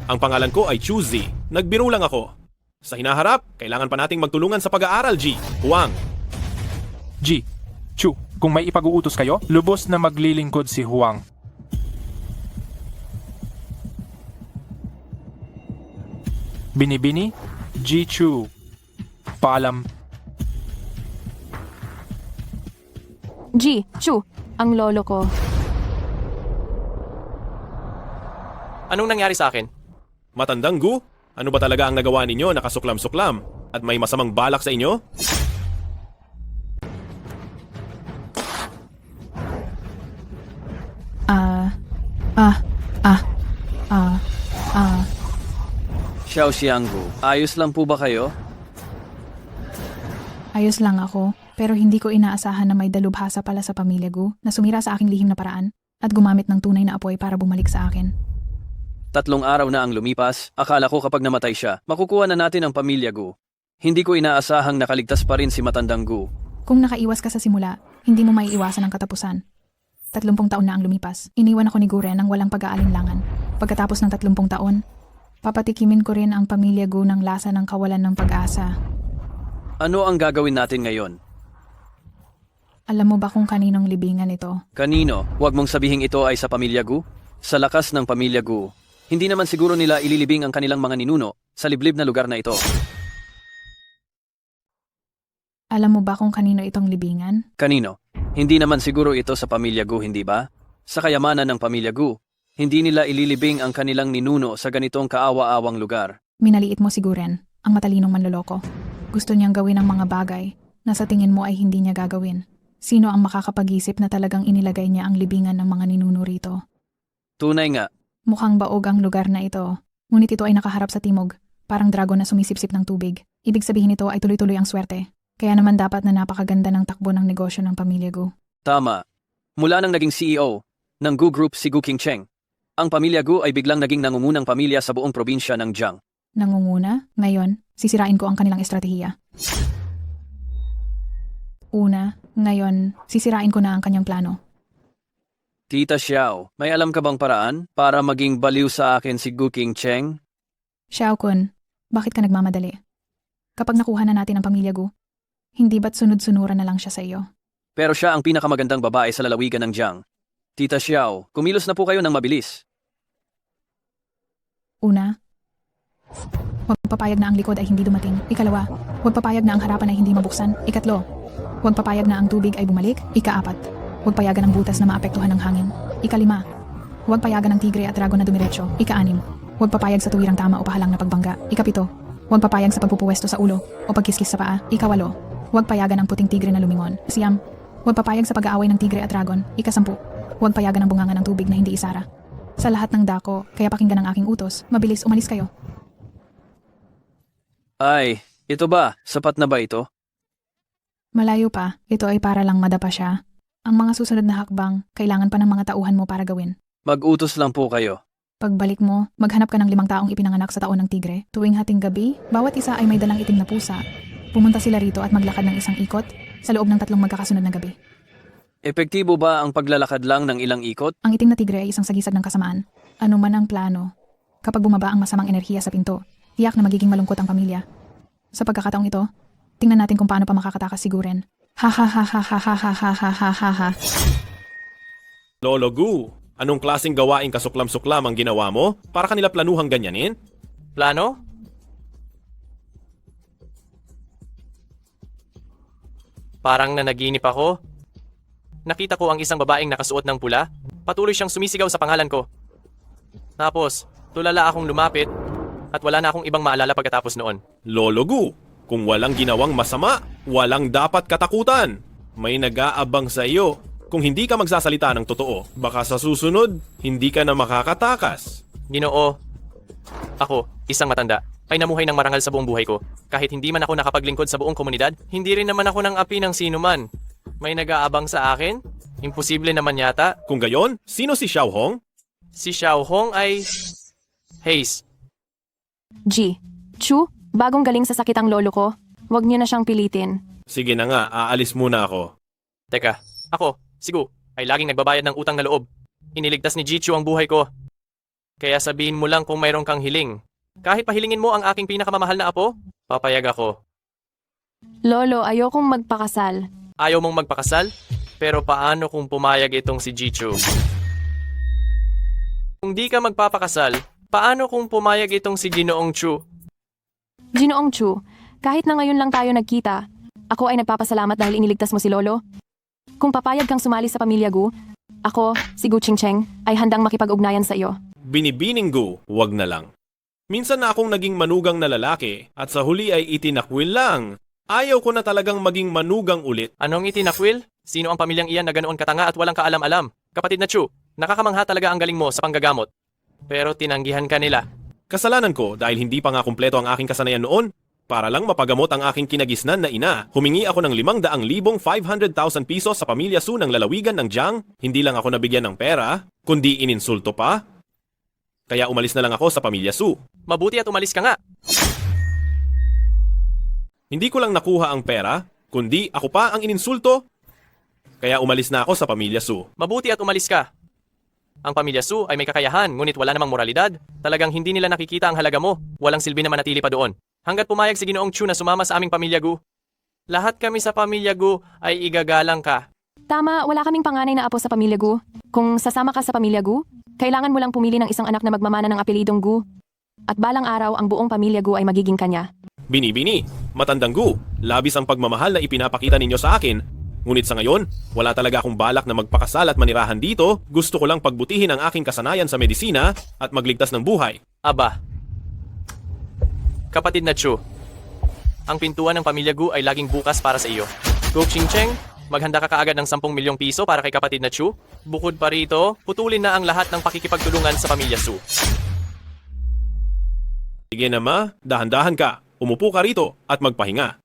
Ang pangalan ko ay Chuzi. Nagbiro lang ako. Sa hinaharap, kailangan pa nating magtulungan sa pag-aaral, G. Huang. G. Chu, kung may ipag-uutos kayo, lubos na maglilingkod si Huang. Binibini, G. Chu. Paalam. G, Chu, ang lolo ko. Anong nangyari sa akin? Matandang Gu, ano ba talaga ang nagawa ninyo na kasuklam-suklam? At may masamang balak sa inyo? Xiao Xianggu, ayos lang po ba kayo? Ayos lang ako, pero hindi ko inaasahan na may dalubhasa pala sa pamilya Gu na sumira sa aking lihim na paraan at gumamit ng tunay na apoy para bumalik sa akin. 3 araw na ang lumipas, akala ko kapag namatay siya, makukuha na natin ang pamilya Gu. Hindi ko inaasahang nakaligtas pa rin si Matandang Gu. Kung nakaiwas ka sa simula, hindi mo maiiwasan ang katapusan. 30 taon na ang lumipas. Iniwan ako ni Guren ng walang pag-aalinlangan. Pagkatapos ng 30 taon, papatikimin ko rin ang pamilya Gu ng lasa ng kawalan ng pag-asa. Ano ang gagawin natin ngayon? Alam mo ba kung kaninong libingan ito? Kanino? Huwag mong sabihing ito ay sa pamilya Gu? Sa lakas ng pamilya Gu, hindi naman siguro nila ililibing ang kanilang mga ninuno sa liblib na lugar na ito. Alam mo ba kung kanino itong libingan? Kanino? Hindi naman siguro ito sa pamilya Gu, hindi ba? Sa kayamanan ng pamilya Gu, hindi nila ililibing ang kanilang ninuno sa ganitong kaawa-awang lugar. Minaliit mo si Guren, ang matalinong manloloko. Gusto niyang gawin ang mga bagay na sa tingin mo ay hindi niya gagawin. Sino ang makakapag-isip na talagang inilagay niya ang libingan ng mga ninuno rito? Tunay nga. Mukhang baog ang lugar na ito. Ngunit ito ay nakaharap sa timog, parang dragon na sumisipsip ng tubig. Ibig sabihin nito ay tuloy-tuloy ang swerte. Kaya naman dapat na napakaganda ng takbo ng negosyo ng pamilya Gu. Tama. Mula nang naging CEO ng Gu Group si Gu Qingcheng, ang pamilya Gu ay biglang naging nangungunang pamilya sa buong probinsya ng Jiang. Nangunguna, ngayon, sisirain ko ang kanilang estratehiya. Una, ngayon, sisirain ko na ang kanyang plano. Tita Xiao, may alam ka bang paraan para maging baliw sa akin si Gu Qingcheng? Xiao Kun, bakit ka nagmamadali? Kapag nakuha na natin ang pamilya Gu, hindi ba't sunod-sunuran na lang siya sa iyo? Pero siya ang pinakamagandang babae sa lalawigan ng Jiang. Tita Xiao, kumilos na po kayo ng mabilis. Una, huwag papayag na ang likod ay hindi dumating. Ikalawa, huwag papayag na ang harapan ay hindi mabuksan. Ikatlo, huwag papayag na ang tubig ay bumalik. Ikaapat, huwag payagan ang butas na maapektuhan ng hangin. Ikalima, huwag payagan ng tigre at dragon na dumiretso. Ikaanim, huwag papayag sa tuwirang tama o pahalang na pagbangga. Ikapito, huwag papayag sa pagpupuwesto sa ulo o pagkiskis sa paa. Ikawalo, huwag payagan ang puting tigre na lumingon. Siyam, huwag papayag sa pag-aaway ng tigre at dragon. Ikasampu, huwag payagan ang bunganga ng tubig na hindi isara. Sa lahat ng dako, kaya pakinggan ang aking utos. Mabilis, umalis kayo. Ay, ito ba? Sapat na ba ito? Malayo pa, ito ay para lang madapa siya. Ang mga susunod na hakbang, kailangan pa ng mga tauhan mo para gawin. Mag-utos lang po kayo. Pagbalik mo, maghanap ka ng 5 taong ipinanganak sa taon ng tigre. Tuwing hating gabi, bawat isa ay may dalang itim na pusa. Pumunta sila rito at maglakad ng isang ikot sa loob ng 3 magkakasunod na gabi. Epektibo ba ang paglalakad lang ng ilang ikot? Ang itim na tigre ay isang sagisag ng kasamaan. Ano man ang plano, kapag bumaba ang masamang enerhiya sa pinto, tiyak na magiging malungkot ang pamilya. Sa pagkakataong ito, tingnan natin kung paano pa makakatakas si Guren. Ha ha ha ha ha ha ha ha ha ha ha ha. Lolo Gu, anong klaseng gawaing kasuklam-suklam ang ginawa mo para kanila planuhang ganyanin? Plano? Parang nanaginip ako. Nakita ko ang isang babaeng nakasuot ng pula. Patuloy siyang sumisigaw sa pangalan ko. Tapos, tulala akong lumapit at wala na akong ibang maalala pagkatapos noon. Lolo Gu, kung walang ginawang masama, walang dapat katakutan. May nag-aabang sa iyo. Kung hindi ka magsasalita ng totoo, baka sa susunod, hindi ka na makakatakas. Ginoo, ako, isang matanda, ay namuhay ng marangal sa buong buhay ko. Kahit hindi man ako nakapaglingkod sa buong komunidad, hindi rin naman ako ng api ng sino man. May nag-aabang sa akin? Imposible naman yata. Kung gayon, sino si Xiao Hong? Si Xiao Hong ay... Haze. G. Chu, bagong galing sa sakit ang lolo ko. Huwag niyo na siyang pilitin. Sige na nga, aalis muna ako. Teka, ako, si Gu, ay laging nagbabayad ng utang na loob. Iniligtas ni Jichu ang buhay ko. Kaya sabihin mo lang kung mayroon kang hiling. Kahit pahilingin mo ang aking pinakamamahal na apo, papayag ako. Lolo, ayokong magpakasal. Ayaw mong magpakasal? Pero paano kung pumayag itong si Jichu? Kung di ka magpapakasal, paano kung pumayag itong si Ginoong Chu? Ginoong Chu, kahit na ngayon lang tayo nagkita, ako ay nagpapasalamat dahil iniligtas mo si Lolo. Kung papayag kang sumali sa pamilya Gu, ako, si Gu Qingcheng, ay handang makipag-ugnayan sa iyo. Binibining Gu, wag na lang. Minsan na akong naging manugang na lalaki at sa huli ay itinakwil lang. Ayaw ko na talagang maging manugang ulit. Anong itinakwil? Sino ang pamilyang iyan na ganoon katanga at walang kaalam-alam? Kapatid na Chu, nakakamangha talaga ang galing mo sa panggagamot. Pero tinanggihan ka nila. Kasalanan ko dahil hindi pa nga kumpleto ang aking kasanayan noon. Para lang mapagamot ang aking kinagisnan na ina, humingi ako ng 500,000 pisos sa pamilya Su ng lalawigan ng Jiang. Hindi lang ako nabigyan ng pera, kundi ininsulto pa. Kaya umalis na lang ako sa pamilya Su. Mabuti at umalis ka nga. Hindi ko lang nakuha ang pera, kundi ako pa ang ininsulto. Kaya umalis na ako sa pamilya Su. Mabuti at umalis ka. Ang pamilya Su ay may kakayahan, ngunit wala namang moralidad. Talagang hindi nila nakikita ang halaga mo. Walang silbi na manatili pa doon. Hanggat pumayag si Ginoong Chu na sumama sa aming pamilya Gu. Lahat kami sa pamilya Gu ay igagalang ka. Tama, wala kaming panganay na apo sa pamilya Gu. Kung sasama ka sa pamilya Gu, kailangan mo lang pumili ng isang anak na magmamana ng apelidong Gu. At balang araw ang buong pamilya Gu ay magiging kanya. Bini-bini, matandang Gu, labis ang pagmamahal na ipinapakita ninyo sa akin. Ngunit sa ngayon, wala talaga akong balak na magpakasal at manirahan dito. Gusto ko lang pagbutihin ang aking kasanayan sa medisina at magligtas ng buhay. Aba. Kapatid na Chu, ang pintuan ng pamilya Gu ay laging bukas para sa iyo. Gu Qingcheng, Maghanda ka kaagad ng 10 milyong piso para kay kapatid na Chu. Bukod pa rito, putulin na ang lahat ng pakikipagtulungan sa pamilya Su. Sige na ma, dahan-dahan ka. Umupo ka rito at magpahinga.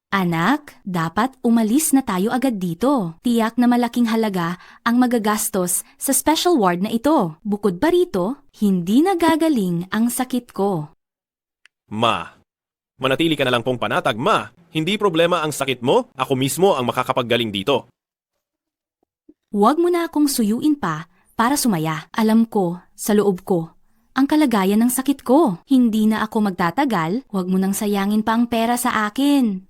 Anak, dapat umalis na tayo agad dito. Tiyak na malaking halaga ang magagastos sa special ward na ito. Bukod pa rito, hindi nagagaling ang sakit ko. Ma, manatili ka na lang pong panatag, ma. Hindi problema ang sakit mo, ako mismo ang makakapaggaling dito. Huwag mo na akong suyuin pa para sumaya. Alam ko, sa loob ko, ang kalagayan ng sakit ko. Hindi na ako magtatagal, huwag mo nang sayangin pa ang pera sa akin.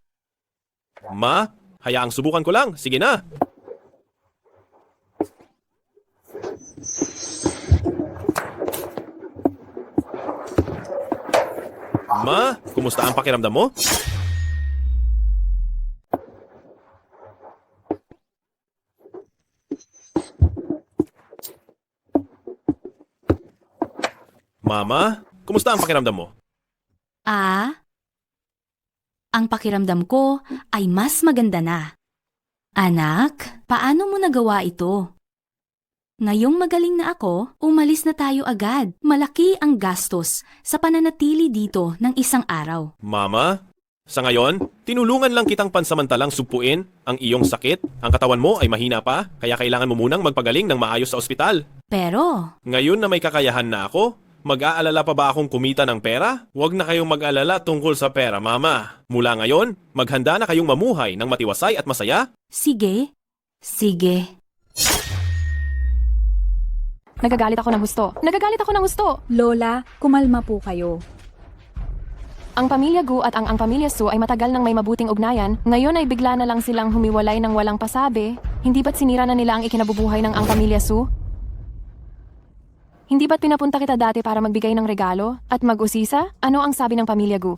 Ma, hayaang subukan ko lang. Sige na. Ma, kumusta ang pakiramdam mo? Mama, kumusta ang pakiramdam mo? Ang pakiramdam ko ay mas maganda na. Anak, paano mo nagawa ito? Ngayong magaling na ako, umalis na tayo agad. Malaki ang gastos sa pananatili dito ng isang araw. Mama, sa ngayon, tinulungan lang kitang pansamantalang sugpuin ang iyong sakit. Ang katawan mo ay mahina pa, kaya kailangan mo munang magpagaling ng maayos sa ospital. Pero, Ngayon na may kakayahan na ako, mag-aalala pa ba akong kumita ng pera? Huwag na kayong mag-alala tungkol sa pera, Mama. Mula ngayon, maghanda na kayong mamuhay ng matiwasay at masaya. sige. Nagagalit ako ng husto. Lola, kumalma po kayo. Ang pamilya Gu at ang pamilya Su ay matagal nang may mabuting ugnayan. Ngayon ay bigla na lang silang humiwalay ng walang pasabi. Hindi ba't sinira na nila ang ikinabubuhay ng ang pamilya Su? Hindi ba't pinapunta kita dati para magbigay ng regalo at mag-usisa? Ano ang sabi ng pamilya Gu?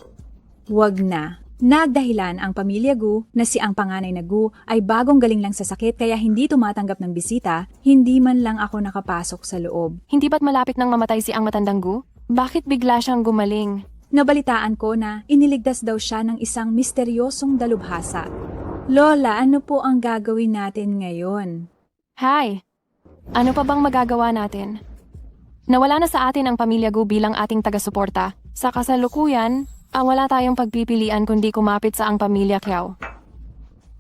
Huwag na. Nagdahilan ang pamilya Gu na si ang panganay na Gu ay bagong galing lang sa sakit kaya hindi tumatanggap ng bisita, hindi man lang ako nakapasok sa loob. Hindi ba't malapit nang mamatay si ang matandang Gu? Bakit bigla siyang gumaling? Nabalitaan ko na iniligtas daw siya ng isang misteryosong dalubhasa. Lola, ano po ang gagawin natin ngayon? Hi! Ano pa bang magagawa natin? Nawala na sa atin ang pamilya Gu bilang ating taga-suporta. Sa kasalukuyan, wala tayong pagpipilian kundi kumapit sa ang pamilya Kiao.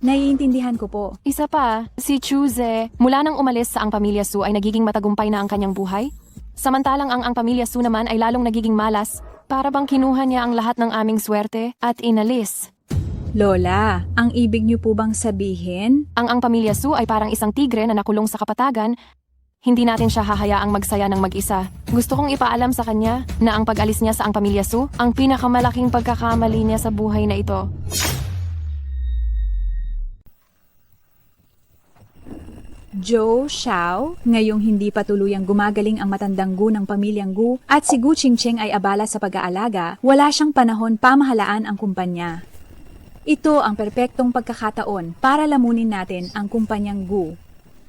Naiintindihan ko po. Isa pa, si Chuze, mula nang umalis sa ang pamilya Su ay nagiging matagumpay na ang kanyang buhay. Samantalang ang pamilya Su naman ay lalong nagiging malas, para bang kinuha niya ang lahat ng aming swerte at inalis. Lola, ang ibig niyo po bang sabihin? Ang pamilya Su ay parang isang tigre na nakulong sa kapatagan. Hindi natin siya hahayaang magsaya ng mag-isa. Gusto kong ipaalam sa kanya na ang pag-alis niya sa ang pamilya Su, ang pinakamalaking pagkakamali niya sa buhay na ito. Joe Xiao, ngayong hindi pa tuluyang gumagaling ang matandang Gu ng pamilyang Gu at si Gu Qingcheng ay abala sa pag-aalaga, wala siyang panahon pamahalaan ang kumpanya. Ito ang perpektong pagkakataon para lamunin natin ang kumpanyang Gu.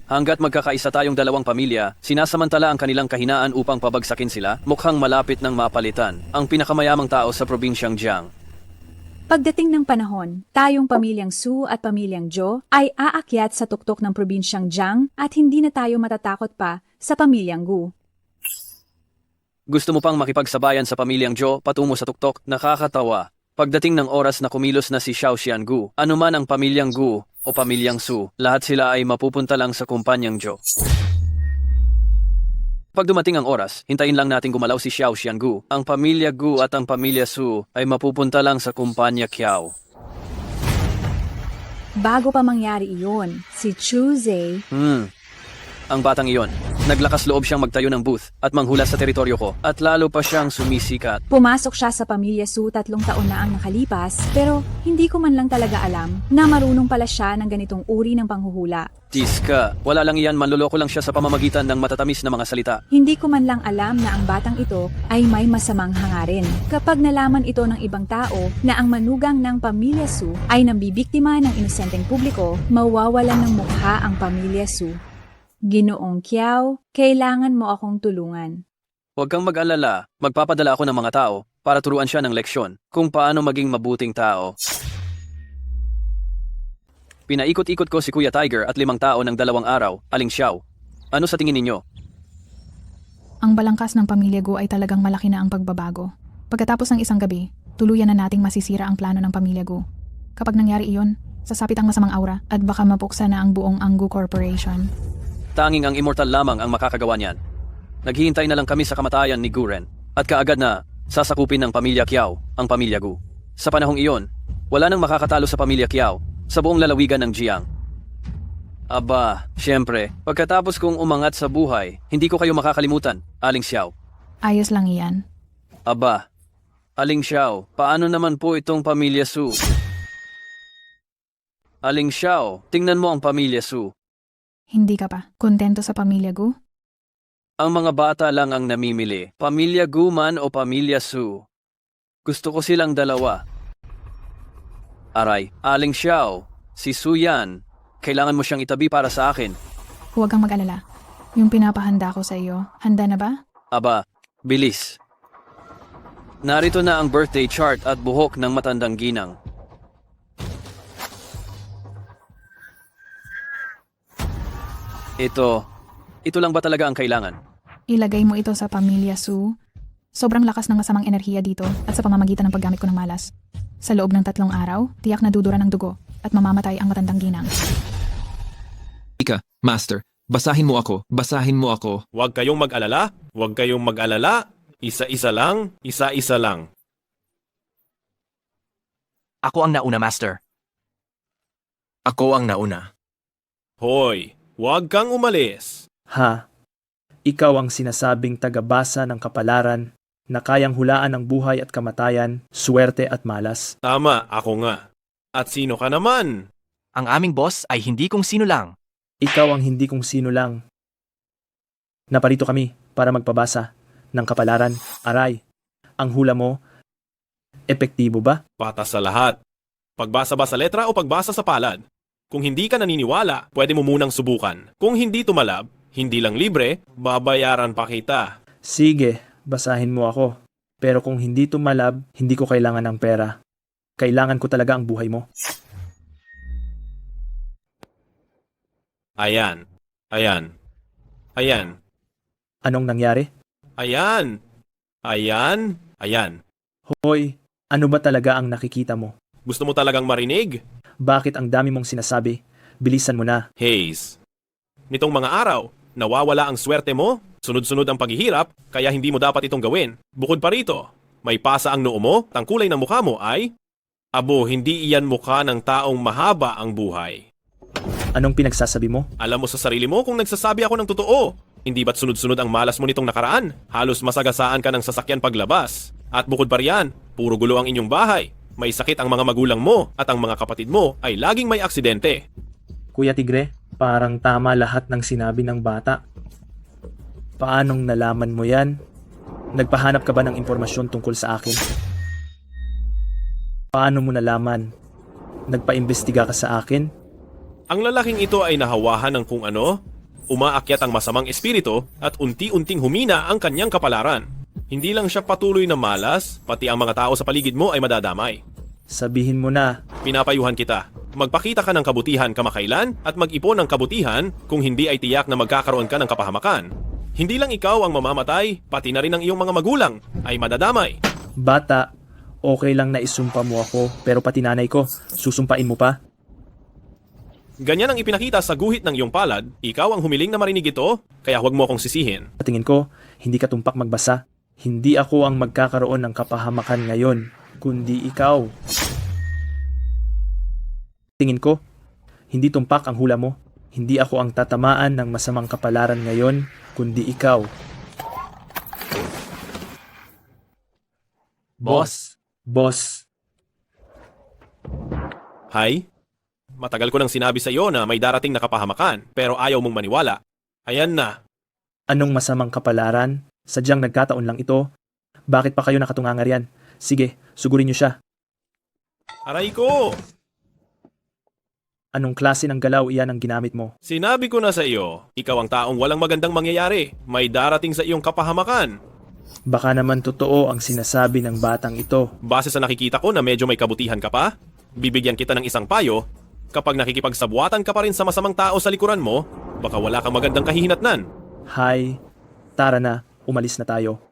Hanggat magkakaisa tayong dalawang pamilya, sinasamantala ang kanilang kahinaan upang pabagsakin sila, mukhang malapit ng mapalitan ang pinakamayamang tao sa probinsyang Jiang. Pagdating ng panahon, tayong pamilyang Su at pamilyang Zhou ay aakyat sa tuktok ng probinsyang Jiang at hindi na tayo matatakot pa sa pamilyang Gu. Gusto mo pang makipagsabayan sa pamilyang Zhou patungo sa tuktok? Nakakatawa. Pagdating ng oras na kumilos na si Xiao Xiangu, anuman ang pamilyang Gu o pamilyang Su, lahat sila ay mapupunta lang sa kumpanyang Zhou. Pag dumating ang oras, hintayin lang natin gumalaw si Xiao Xiangu. Ang pamilya Gu at ang pamilya Su ay mapupunta lang sa kumpanya Kiao. Bago pa mangyari iyon, si Chu Zhe Ang batang iyon, naglakas loob siyang magtayo ng booth at manghula sa teritoryo ko at lalo pa siyang sumisikat. pumasok siya sa pamilya Su 3 taon na ang nakalipas pero hindi ko man lang talaga alam na marunong pala siya ng ganitong uri ng panghuhula. Tiska, wala lang iyan, manloloko lang siya sa pamamagitan ng matatamis na mga salita. Hindi ko man lang alam na ang batang ito ay may masamang hangarin. Kapag nalaman ito ng ibang tao na ang manugang ng pamilya Su ay nambibiktima ng inosenteng publiko, mawawalan ng mukha ang pamilya Su. Ginoong Kiao, kailangan mo akong tulungan. Huwag kang mag-alala, magpapadala ako ng mga tao para turuan siya ng leksyon kung paano maging mabuting tao. Pinaikot-ikot ko si Kuya Tiger at 5 tao ng 2 araw, Aling Xiao. Ano sa tingin ninyo? Ang balangkas ng pamilya Gu ay talagang malaki na ang pagbabago. Pagkatapos ng isang gabi, tuluyan na nating masisira ang plano ng pamilya Gu. Kapag nangyari iyon, sasapit ang masamang aura at baka mapuksa na ang buong Anggu Corporation. Tanging ang immortal lamang ang makakagawa niyan. Naghihintay na lang kami sa kamatayan ni Guren at kaagad na sasakupin ng pamilya Kiao ang pamilya Gu. Sa panahong iyon, wala nang makakatalo sa pamilya Kiao sa buong lalawigan ng Jiang. Aba, syempre, pagkatapos kong umangat sa buhay, hindi ko kayo makakalimutan, Aling Xiao. Ayos lang iyan. Aba, Aling Xiao, paano naman po itong pamilya Su? Aling Xiao, tingnan mo ang pamilya Su. Hindi ka pa kontento sa pamilya Gu? Ang mga bata lang ang namimili, pamilya Gu man o pamilya Su. Gusto ko silang dalawa. Aray, Aling Xiao, si Su yan. Kailangan mo siyang itabi para sa akin. Huwag kang mag-alala. Yung pinapahanda ko sa iyo, handa na ba? Aba, bilis. Narito na ang birthday chart at buhok ng matandang ginang. Ito lang ba talaga ang kailangan? Ilagay mo ito sa pamilya Su. Sobrang lakas ng masamang enerhiya dito at sa pamamagitan ng paggamit ko ng malas. Sa loob ng 3 araw, tiyak na dudura ng dugo at mamamatay ang matandang ginang. Ika, Master, basahin mo ako, basahin mo ako. Huwag kayong mag-alala, huwag kayong mag-alala. Isa-isa lang, isa-isa lang. Ako ang nauna, Master. Ako ang nauna. Hoy, huwag kang umalis. Ha? Ikaw ang sinasabing tagabasa ng kapalaran na kayang hulaan ang buhay at kamatayan, swerte at malas. Tama, ako nga. At sino ka naman? Ang aming boss ay hindi kung sino lang. Ikaw ang hindi kung sino lang. Naparito kami para magpabasa ng kapalaran. Aray, ang hula mo, epektibo ba? Patas sa lahat. Pagbasa ba sa letra o pagbasa sa palad? Kung hindi ka naniniwala, pwede mo munang subukan. Kung hindi tumalab, hindi lang libre, babayaran pa kita. Sige, basahin mo ako. Pero kung hindi tumalab, hindi ko kailangan ng pera. Kailangan ko talaga ang buhay mo. Ayan. Ayan. Ayan. Anong nangyari? Ayan. Ayan. Ayan. Hoy, ano ba talaga ang nakikita mo? Gusto mo talagang marinig? Bakit ang dami mong sinasabi? Bilisan mo na. Haze. Nitong mga araw, nawawala ang swerte mo, sunod-sunod ang paghihirap, kaya hindi mo dapat itong gawin. Bukod pa rito, may pasa ang noo mo, tangkulay ng mukha mo ay... Abo, hindi iyan mukha ng taong mahaba ang buhay. Anong pinagsasabi mo? Alam mo sa sarili mo kung nagsasabi ako ng totoo. Hindi ba't sunod-sunod ang malas mo nitong nakaraan? Halos masagasaan ka ng sasakyan paglabas. At bukod pa riyan, puro gulo ang inyong bahay. May sakit ang mga magulang mo at ang mga kapatid mo ay laging may aksidente. Kuya Tigre, parang tama lahat ng sinabi ng bata. Paanong nalaman mo yan? Nagpahanap ka ba ng impormasyon tungkol sa akin? Paano mo nalaman? Nagpaimbestiga ka sa akin? Ang lalaking ito ay nahawahan ng kung ano, umaakyat ang masamang espiritu at unti-unting humina ang kanyang kapalaran. Hindi lang siya patuloy na malas, pati ang mga tao sa paligid mo ay madadamay. Sabihin mo na. Pinapayuhan kita. Magpakita ka ng kabutihan kamakailan at mag-ipon ng kabutihan kung hindi ay tiyak na magkakaroon ka ng kapahamakan. Hindi lang ikaw ang mamamatay, pati na rin ang iyong mga magulang ay madadamay. Bata, okay lang na isumpa mo ako, pero pati nanay ko, susumpain mo pa? Ganyan ang ipinakita sa guhit ng iyong palad, ikaw ang humiling na marinig ito, kaya huwag mo akong sisihin. Tingin ko, hindi ka tumpak magbasa. Hindi ako ang magkakaroon ng kapahamakan ngayon, kundi ikaw. Tingin ko, hindi tumpak ang hula mo. Hindi ako ang tatamaan ng masamang kapalaran ngayon, kundi ikaw. Boss. Boss. Hay? Matagal ko nang sinabi sa iyo na may darating na kapahamakan, pero ayaw mong maniwala. Ayan na. Anong masamang kapalaran? Sadyang nagkataon lang ito. Bakit pa kayo nakatungangar yan? Sige, sugurin niyo siya. Aray ko! Anong klase ng galaw iyan ang ginamit mo? Sinabi ko na sa iyo, ikaw ang taong walang magandang mangyayari. May darating sa iyong kapahamakan. Baka naman totoo ang sinasabi ng batang ito. Base sa nakikita ko na medyo may kabutihan ka pa, bibigyan kita ng isang payo. Kapag nakikipagsabwatan ka pa rin sa masamang tao sa likuran mo, baka wala kang magandang kahihinatnan. Hay, tara na, umalis na tayo.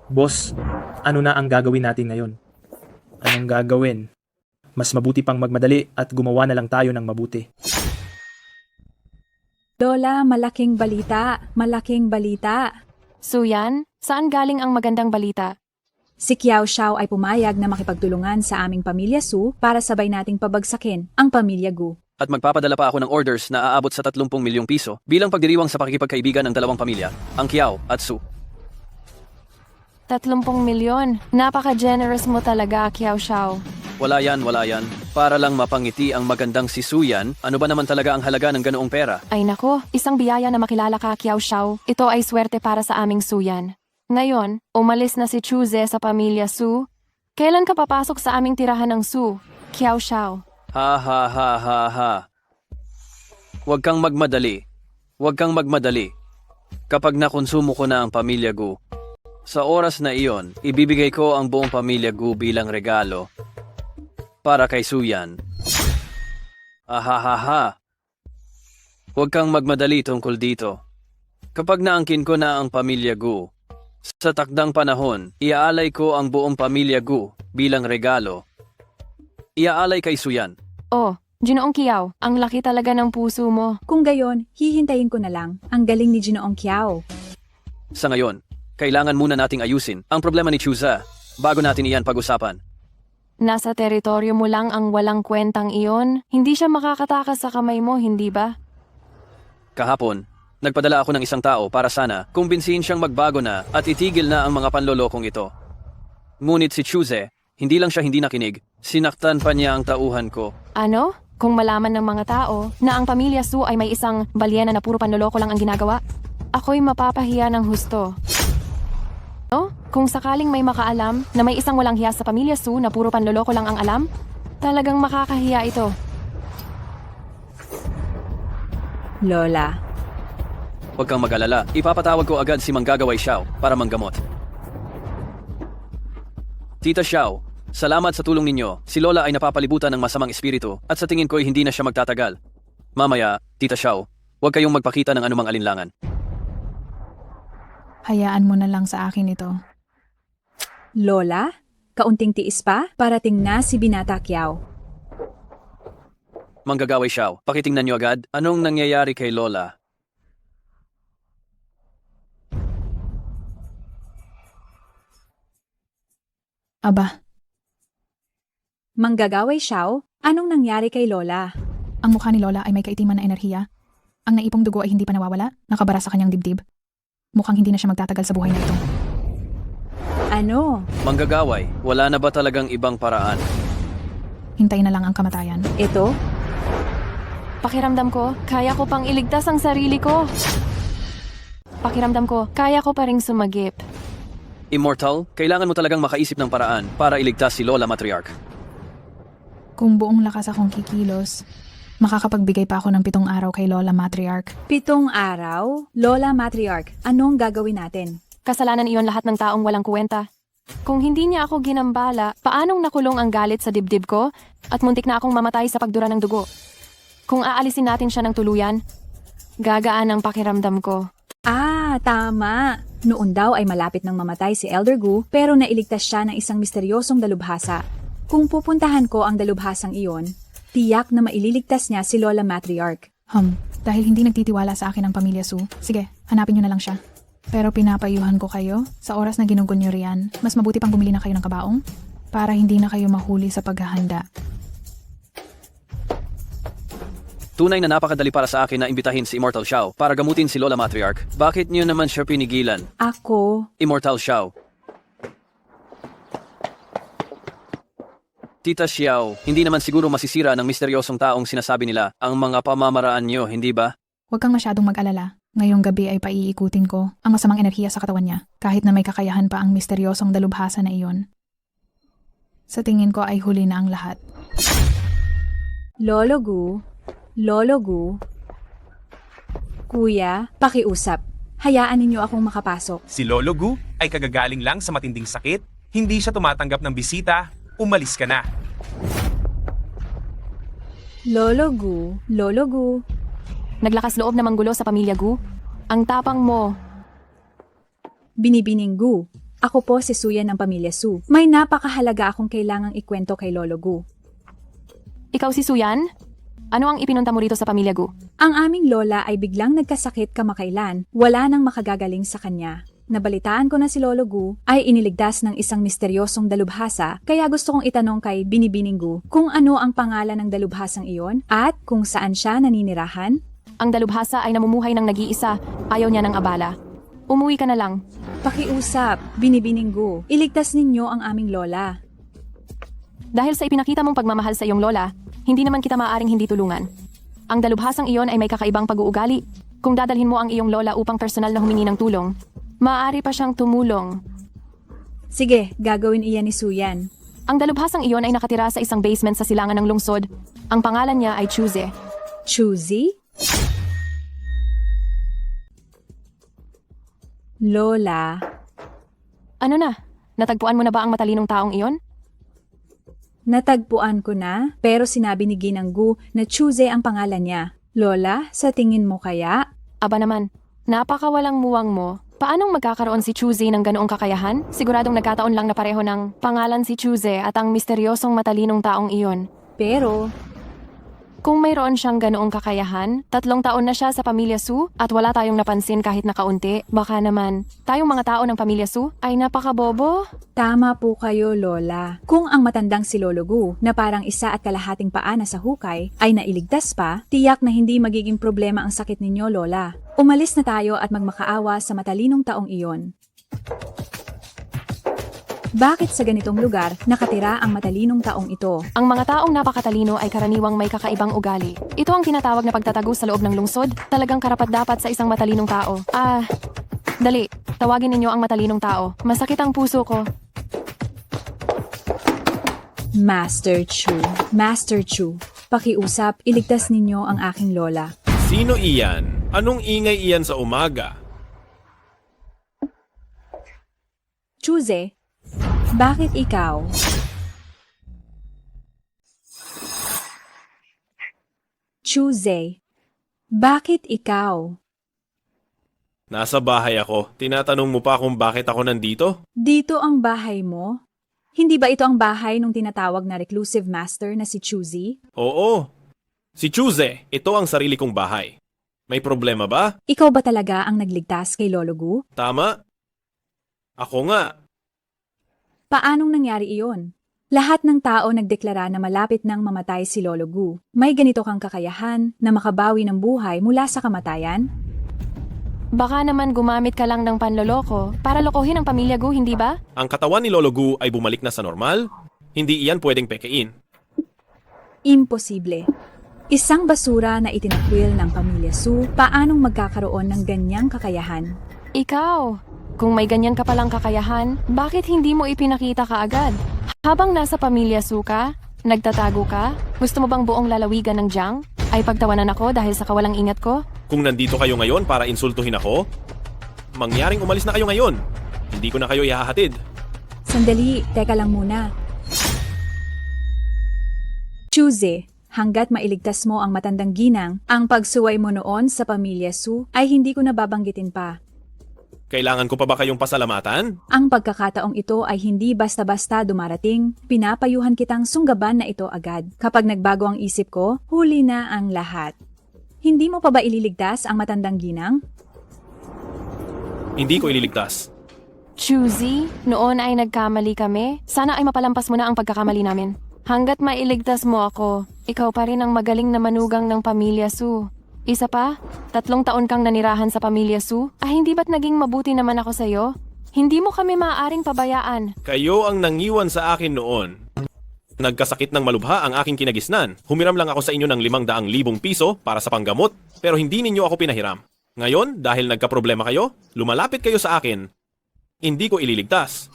Boss, ano na ang gagawin natin ngayon? Anong gagawin? Mas mabuti pang magmadali at gumawa na lang tayo ng mabuti. Lola, malaking balita. Malaking balita. Suyan, saan galing ang magandang balita? Si Kiao Xiao ay pumayag na makipagtulungan sa aming pamilya Su para sabay nating pabagsakin ang pamilya Gu. At magpapadala pa ako ng orders na aabot sa 30 milyong piso bilang pagdiriwang sa pakikipagkaibigan ng dalawang pamilya, ang Kiao at Su. 30 milyon. Napaka-generous mo talaga, Kiao Xiao. Wala yan. Para lang mapangiti ang magandang si Suyan, ano ba naman talaga ang halaga ng ganoong pera? Ay nako, isang biyaya na makilala ka, Kiao Xiao. Ito ay swerte para sa aming Suyan. Ngayon, umalis na si Chuze sa pamilya Su. Kailan ka papasok sa aming tirahan ng Su, Kiao Xiao? Ha. Huwag kang magmadali. Kapag nakonsumo ko na ang pamilya Gu, sa oras na iyon, ibibigay ko ang buong pamilya Gu bilang regalo para kay Suyan. Ahahaha. Huwag kang magmadali tungkol dito. Kapag naangkin ko na ang pamilya Gu, sa takdang panahon, iaalay ko ang buong pamilya Gu bilang regalo. Iaalay kay Suyan. Oh, Ginoong Kiao, ang laki talaga ng puso mo. Kung gayon, hihintayin ko na lang. Ang galing ni Ginoong Kiao. Sa ngayon, kailangan muna nating ayusin ang problema ni Chuza bago natin iyan pag-usapan. Nasa teritoryo mo lang ang walang kwentang iyon. Hindi siya makakatakas sa kamay mo, hindi ba? Kahapon, nagpadala ako ng isang tao para sana kumbinsihin siyang magbago na at itigil na ang mga panlolokong ito. Ngunit si Chuze, hindi lang siya hindi nakinig, sinaktan pa niya ang tauhan ko. Ano? Kung malaman ng mga tao na ang pamilya Su ay may isang balyena na puro panloloko lang ang ginagawa, ako'y mapapahiya ng husto. No? Kung sakaling may makaalam na may isang walang hiya sa pamilya Su na puro panloloko lang ang alam, talagang makakahiya ito. Lola. Huwag kang mag-alala, ipapatawag ko agad si Manggagaway Xiao para manggamot. Tita Xiao, salamat sa tulong ninyo. Si Lola ay napapalibutan ng masamang espiritu at sa tingin ko'y hindi na siya magtatagal. Mamaya, Tita Xiao, huwag kayong magpakita ng anumang alinlangan. Hayaan mo na lang sa akin ito. Lola, kaunting tiis pa, parating na si Binata Kiao. Manggagaway Xiao, pakitingnan niyo agad anong nangyayari kay Lola. Aba, Manggagaway Xiao, anong nangyari kay Lola? ang mukha ni Lola ay may kaitiman na enerhiya. Ang naipong dugo ay hindi pa nawawala, nakabara sa kanyang dibdib. Mukhang hindi na siya magtatagal sa buhay na ito. Ano? Manggagaway, wala na ba talagang ibang paraan? Hintayin na lang ang kamatayan. Ito? Pakiramdam ko, kaya ko pang iligtas ang sarili ko. Pakiramdam ko, kaya ko pa ring sumagip. Immortal, kailangan mo talagang makaisip ng paraan para iligtas si Lola Matriarch. Kung buong lakas akong kikilos, makakapagbigay pa ako ng 7 araw kay Lola Matriarch. 7 araw? Lola Matriarch, anong gagawin natin? Kasalanan iyon lahat ng taong walang kuwenta. Kung hindi niya ako ginambala, paanong nakulong ang galit sa dibdib ko at muntik na akong mamatay sa pagdura ng dugo? Kung aalisin natin siya ng tuluyan, gagaan ang pakiramdam ko. Ah, tama. Noon daw ay malapit nang mamatay si Elder Gu pero nailigtas siya ng isang misteryosong dalubhasa. Kung pupuntahan ko ang dalubhasang iyon, tiyak na maililigtas niya si Lola Matriarch. Dahil hindi nagtitiwala sa akin ang pamilya Su, sige, hanapin niyo na lang siya. Pero pinapayuhan ko kayo, sa oras na ginugon niyo riyan, mas mabuti pang bumili na kayo ng kabaong para hindi na kayo mahuli sa paghahanda. Tunay na napakadali para sa akin na imbitahin si Immortal Xiao para gamutin si Lola Matriarch. Bakit niyo naman siya pinigilan? Ako? Immortal Xiao. Tita Xiao, hindi naman siguro masisira ng misteryosong taong sinasabi nila ang mga pamamaraan niyo, hindi ba? Huwag kang masyadong mag-alala. Ngayong gabi ay paiikutin ko ang masamang enerhiya sa katawan niya, kahit na may kakayahan pa ang misteryosong dalubhasa na iyon. Sa tingin ko ay huli na ang lahat. Lolo Gu, Kuya, pakiusap. Hayaan ninyo akong makapasok. Si Lolo Gu ay kagagaling lang sa matinding sakit, hindi siya tumatanggap ng bisita, Umalis ka na. Lolo Gu. Naglakas loob na manggulo sa pamilya Gu. Ang tapang mo. Binibining Gu. Ako po si Suyan ng pamilya Su. May napakahalaga akong kailangang ikwento kay Lolo Gu. Ikaw si Suyan? Ano ang ipinunta mo rito sa pamilya Gu? Ang aming lola ay biglang nagkasakit kamakailan. Wala nang makagagaling sa kanya. Nabalitaan ko na si Lolo Gu ay iniligtas ng isang misteryosong dalubhasa, kaya gusto kong itanong kay Binibining Gu kung ano ang pangalan ng dalubhasang iyon at kung saan siya naninirahan. Ang dalubhasa ay namumuhay ng nag-iisa, ayaw niya ng abala. Umuwi ka na lang. Pakiusap, Binibining Gu. Iligtas ninyo ang aming lola. Dahil sa ipinakita mong pagmamahal sa iyong lola, hindi naman kita maaaring hindi tulungan. Ang dalubhasang iyon ay may kakaibang pag-uugali. Kung dadalhin mo ang iyong lola upang personal na humingi ng tulong, maaari pa siyang tumulong. Sige, gagawin iyan ni Suyan. Ang dalubhasang iyon ay nakatira sa isang basement sa silangan ng lungsod. Ang pangalan niya ay Chuze. Chuzi? Lola. Ano na? Natagpuan mo na ba ang matalinong taong iyon? Natagpuan ko na, pero sinabi ni Ginang Gu na Chuze ang pangalan niya. Lola, sa tingin mo kaya? Aba naman, napakawalang muwang mo. Paanong magkakaroon si Chuze ng ganoong kakayahan? Siguradong nagkataon lang na pareho ng pangalan si Chuze at ang misteryosong matalinong taong iyon. Pero, kung mayroon siyang ganoong kakayahan, 3 taon na siya sa pamilya Su at wala tayong napansin kahit na kaunti. Baka naman, tayong mga tao ng pamilya Su ay napakabobo. tama po kayo, Lola. Kung ang matandang si Lolo Gu, na parang 1 1/2 paa na sa hukay, ay nailigtas pa, tiyak na hindi magiging problema ang sakit ninyo, Lola. Umalis na tayo at magmakaawa sa matalinong taong iyon. Bakit sa ganitong lugar nakatira ang matalinong taong ito? Ang mga taong napakatalino ay karaniwang may kakaibang ugali. Ito ang tinatawag na pagtatago sa loob ng lungsod. Talagang karapat-dapat sa isang matalinong tao. Dali, tawagin ninyo ang matalinong tao. Masakit ang puso ko. Master Chu, pakiusap, iligtas ninyo ang aking lola. Sino iyan? Anong ingay iyan sa umaga? Chuze, bakit ikaw? Chuze, bakit ikaw? Nasa bahay ako. Tinatanong mo pa kung bakit ako nandito? Dito ang bahay mo? Hindi ba ito ang bahay nung tinatawag na reclusive master na si Chuzi? Oo. Si Chuze, ito ang sarili kong bahay. May problema ba? Ikaw ba talaga ang nagligtas kay Lolo Gu? Tama? Ako nga. Paanong nangyari iyon? Lahat ng tao nagdeklara na malapit nang mamatay si Lolo Gu. May ganito kang kakayahan na makabawi ng buhay mula sa kamatayan? Baka naman gumamit ka lang ng panloloko para lokohin ang pamilya Gu, hindi ba? Ang katawan ni Lolo Gu ay bumalik na sa normal? Hindi iyan pwedeng pekein. Imposible. Isang basura na itinakwil ng pamilya Su, paanong magkakaroon ng ganyang kakayahan? Ikaw, kung may ganyan ka palang kakayahan, bakit hindi mo ipinakita kaagad? Habang nasa pamilya Su ka, nagtatago ka, gusto mo bang buong lalawigan ng Jiang? Ay pagtawanan ako dahil sa kawalang ingat ko? Kung nandito kayo ngayon para insultuhin ako, mangyaring umalis na kayo ngayon. Hindi ko na kayo ihahatid. Sandali, teka lang muna. Chuze, hanggat mailigtas mo ang matandang ginang, ang pagsuway mo noon sa pamilya Su ay hindi ko nababanggitin pa. Kailangan ko pa ba kayong pasalamatan? Ang pagkakataong ito ay hindi basta-basta dumarating. Pinapayuhan kitang sunggaban na ito agad. Kapag nagbago ang isip ko, huli na ang lahat. Hindi mo pa ba ililigtas ang matandang ginang? Hindi ko ililigtas. Chuzi, noon ay nagkamali kami. Sana ay mapalampas mo na ang pagkakamali namin. Hanggat mailigtas mo ako, ikaw pa rin ang magaling na manugang ng pamilya Su. Isa pa, 3 taon kang nanirahan sa pamilya Su. Hindi ba't naging mabuti naman ako sa'yo? Hindi mo kami maaaring pabayaan. Kayo ang nangiwan sa akin noon. Nagkasakit ng malubha ang aking kinagisnan. Humiram lang ako sa inyo ng 500,000 piso para sa panggamot, pero hindi ninyo ako pinahiram. Ngayon, dahil nagkaproblema kayo, lumalapit kayo sa akin. Hindi ko ililigtas.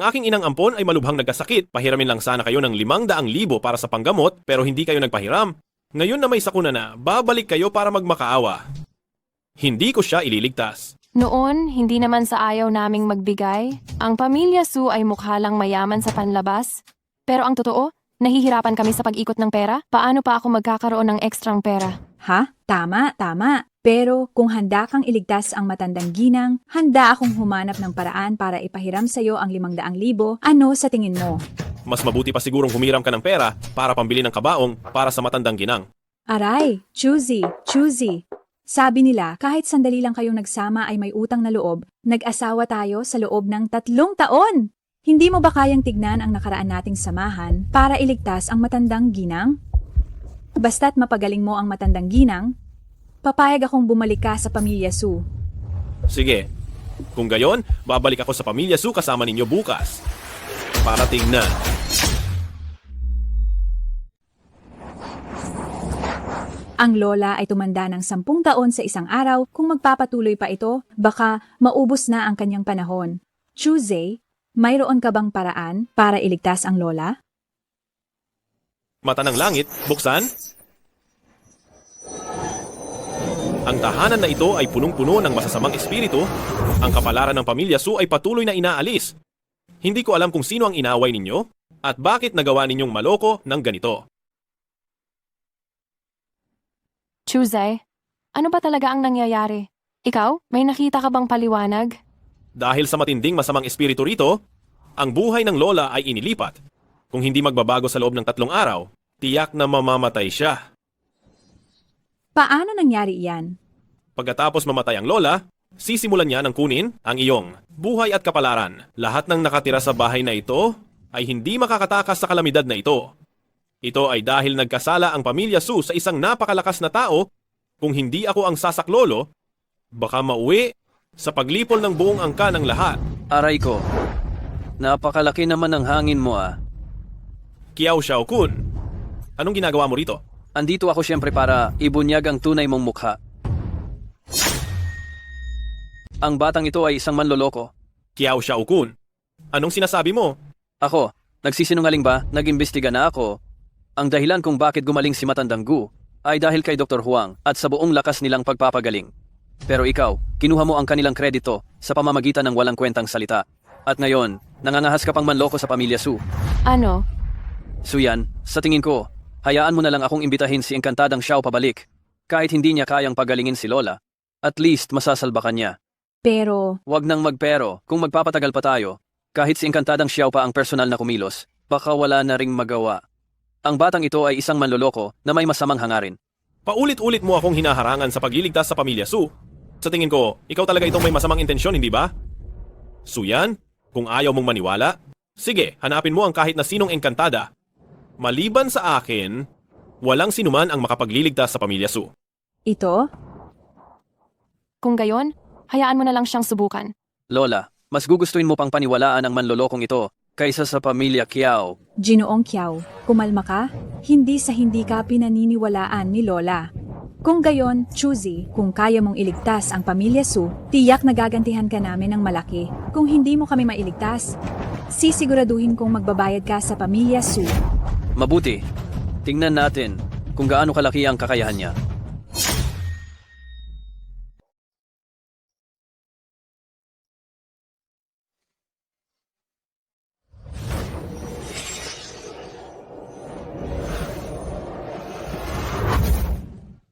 Ang aking inang ampon ay malubhang nagkasakit. Pahiramin lang sana kayo ng 500,000 para sa panggamot, pero hindi kayo nagpahiram. Ngayon na may sakuna na, babalik kayo para magmakaawa. Hindi ko siya ililigtas. Noon, hindi naman sa ayaw naming magbigay. Ang pamilya Su ay mukha lang mayaman sa panlabas. Pero ang totoo, nahihirapan kami sa pag-ikot ng pera. Paano pa ako magkakaroon ng ekstrang pera? Ha? Tama, tama. Pero kung handa kang iligtas ang matandang ginang, handa akong humanap ng paraan para ipahiram sa'yo ang 500,000. Ano sa tingin mo? Mas mabuti pa sigurong humiram ka ng pera para pambili ng kabaong para sa matandang ginang. Aray, choosy. Sabi nila, kahit sandali lang kayong nagsama ay may utang na loob, nag-asawa tayo sa loob ng 3 taon. Hindi mo ba kayang tignan ang nakaraan nating samahan para iligtas ang matandang ginang? Basta't mapagaling mo ang matandang ginang, papayag akong bumalik ka sa pamilya Su. Sige. Kung gayon, babalik ako sa pamilya Su kasama ninyo bukas. Para tingnan. Ang lola ay tumanda ng 10 taon sa isang araw. Kung magpapatuloy pa ito, baka maubos na ang kanyang panahon. Tuesday, mayroon ka bang paraan para iligtas ang lola? Mata ng langit, buksan. Ang tahanan na ito ay punong-puno ng masasamang espiritu. Ang kapalaran ng pamilya Su ay patuloy na inaalis. Hindi ko alam kung sino ang inaway ninyo at bakit nagawa ninyong maloko ng ganito. Tuesday, ano ba talaga ang nangyayari? Ikaw, may nakita ka bang paliwanag? Dahil sa matinding masamang espiritu rito, ang buhay ng lola ay inilipat. Kung hindi magbabago sa loob ng 3 araw, tiyak na mamamatay siya. Paano nangyari iyan? Pagkatapos mamatay ang lola, sisimulan niya ng kunin ang iyong buhay at kapalaran. Lahat ng nakatira sa bahay na ito ay hindi makakatakas sa kalamidad na ito. Ito ay dahil nagkasala ang pamilya Su sa isang napakalakas na tao. Kung hindi ako ang sasaklolo, baka mauwi sa paglipol ng buong angka ng lahat. Aray ko, napakalaki naman ng hangin mo ah. Kiao Xiaokun, anong ginagawa mo rito? Andito ako siyempre para ibunyag ang tunay mong mukha. Ang batang ito ay isang manloloko. Kiao Xiaokun, anong sinasabi mo? Ako, nagsisinungaling ba? Nag-imbestiga na ako. Ang dahilan kung bakit gumaling si Matandang Gu ay dahil kay Dr. Huang at sa buong lakas nilang pagpapagaling. Pero ikaw, kinuha mo ang kanilang kredito sa pamamagitan ng walang kwentang salita. At ngayon, nangangahas ka pang manloko sa pamilya Su. Ano? Suyan, sa tingin ko, hayaan mo na lang akong imbitahin si Enkantadang Xiao pabalik. Kahit hindi niya kayang pagalingin si Lola, at least masasalba ka niya. Pero, Huwag nang magpero, kung magpapatagal pa tayo, kahit si Enkantadang Xiao pa ang personal na kumilos, baka wala na ring magawa. Ang batang ito ay isang manloloko na may masamang hangarin. Paulit-ulit mo akong hinaharangan sa pagliligtas sa pamilya Su. Sa tingin ko, ikaw talaga itong may masamang intensyon, hindi ba? Suyan, kung ayaw mong maniwala, sige, hanapin mo ang kahit na sinong engkantada. Maliban sa akin, walang sinuman ang makapagliligtas sa pamilya Su. ito? Kung gayon, hayaan mo na lang siyang subukan. Lola, mas gugustuhin mo pang paniwalaan ang manlolokong ito kaysa sa pamilya Kiao. Ginoong Kiao, kumalma ka? Hindi sa hindi ka pinaniniwalaan ni Lola. Kung gayon, choosy, kung kaya mong iligtas ang pamilya Su, tiyak nagagantihan ka namin ng malaki. Kung hindi mo kami mailigtas, sisiguraduhin kong magbabayad ka sa pamilya Su. Mabuti, tingnan natin kung gaano kalaki ang kakayahan niya.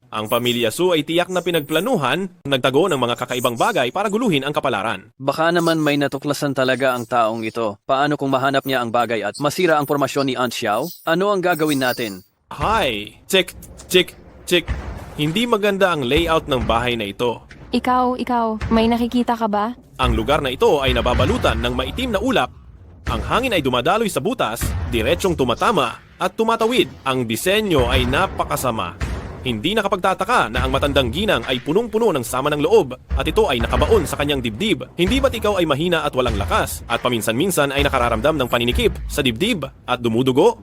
Ang pamilya Su ay tiyak na pinagplanuhan, nagtago ng mga kakaibang bagay para guluhin ang kapalaran. Baka naman may natuklasan talaga ang taong ito. Paano kung mahanap niya ang bagay at masira ang formasyon ni Aunt Xiao? Ano ang gagawin natin? Hi! Check! Hindi maganda ang layout ng bahay na ito. Ikaw, may nakikita ka ba? Ang lugar na ito ay nababalutan ng maitim na ulap. Ang hangin ay dumadaloy sa butas, diretsyong tumatama at tumatawid. Ang disenyo ay napakasama. Hindi nakapagtataka na ang matandang ginang ay punong-puno ng sama ng loob at ito ay nakabaon sa kanyang dibdib. Hindi ba't ikaw ay mahina at walang lakas at paminsan-minsan ay nakararamdam ng paninikip sa dibdib at dumudugo?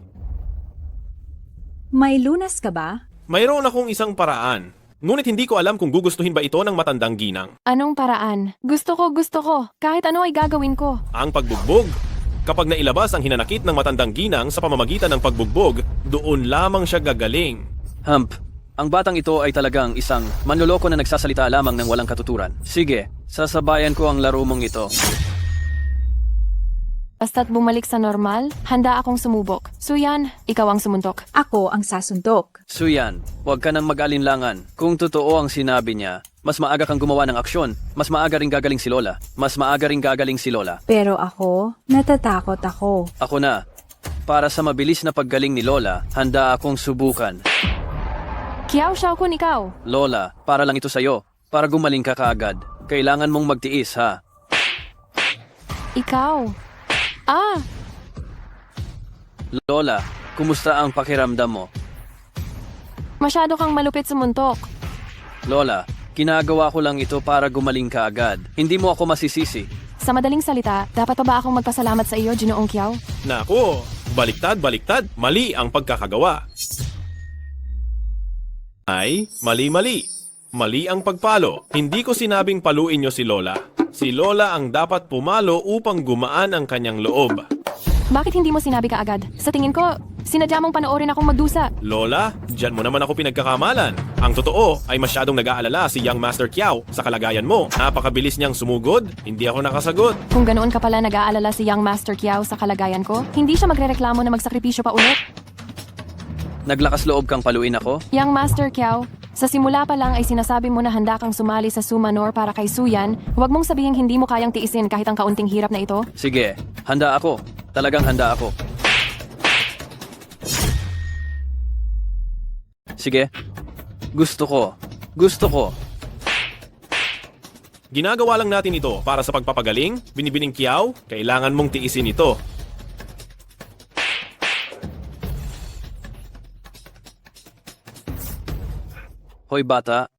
May lunas ka ba? Mayroon akong isang paraan. Ngunit hindi ko alam kung gugustuhin ba ito ng matandang ginang. Anong paraan? Gusto ko. Kahit ano ay gagawin ko. Ang pagbugbog. Kapag nailabas ang hinanakit ng matandang ginang sa pamamagitan ng pagbugbog, doon lamang siya gagaling. Ang batang ito ay talagang isang manloloko na nagsasalita lamang ng walang katuturan. Sige, Sasabayan ko ang laro mong ito. Basta't bumalik sa normal, handa akong sumubok. Suyan, ikaw ang sumuntok. Ako ang sasuntok. Suyan, huwag ka nang mag-alinlangan. Kung totoo ang sinabi niya, mas maaga kang gumawa ng aksyon. Mas maaga ring gagaling si Lola. Mas maaga ring gagaling si Lola. Pero ako, natatakot ako. Ako na. Para sa mabilis na paggaling ni Lola, handa akong subukan. Kiao Xiaokun, ikaw. Lola, para lang ito sa'yo. Para gumaling ka kaagad. Kailangan mong magtiis, ha? Ikaw. Ah, Lola, kumusta ang pakiramdam mo? masyado kang malupit sumuntok. Lola, ginagawa ko lang ito para gumaling ka agad. Hindi mo ako masisisi. Sa madaling salita, dapat pa ba akong magpasalamat sa iyo, Ginoong Kiao? Nako, baliktad. Mali ang pagkakagawa. Ay, mali. Mali ang pagpalo. Hindi ko sinabing paluin nyo si Lola. Si Lola ang dapat pumalo upang gumaan ang kanyang loob. Bakit hindi mo sinabi ka agad? Sa tingin ko, sinadya mong panoorin akong magdusa. Lola, dyan mo naman ako pinagkakamalan. Ang totoo ay masyadong nag-aalala si Young Master Kiao sa kalagayan mo. Napakabilis niyang sumugod, hindi ako nakasagot. Kung ganoon ka pala nag-aalala si Young Master Kiao sa kalagayan ko, hindi siya magrereklamo na magsakripisyo pa ulit. Naglakas loob kang paluin ako? Young Master Kiao, sa simula pa lang ay sinasabi mo na handa kang sumali sa Sumanor para kay Suyan, huwag mong sabihing hindi mo kayang tiisin kahit ang kaunting hirap na ito. Sige, handa ako. Talagang handa ako. Sige. Gusto ko. Ginagawa lang natin ito para sa pagpapagaling. Binibining Kiao, kailangan mong tiisin ito. Hoy bata,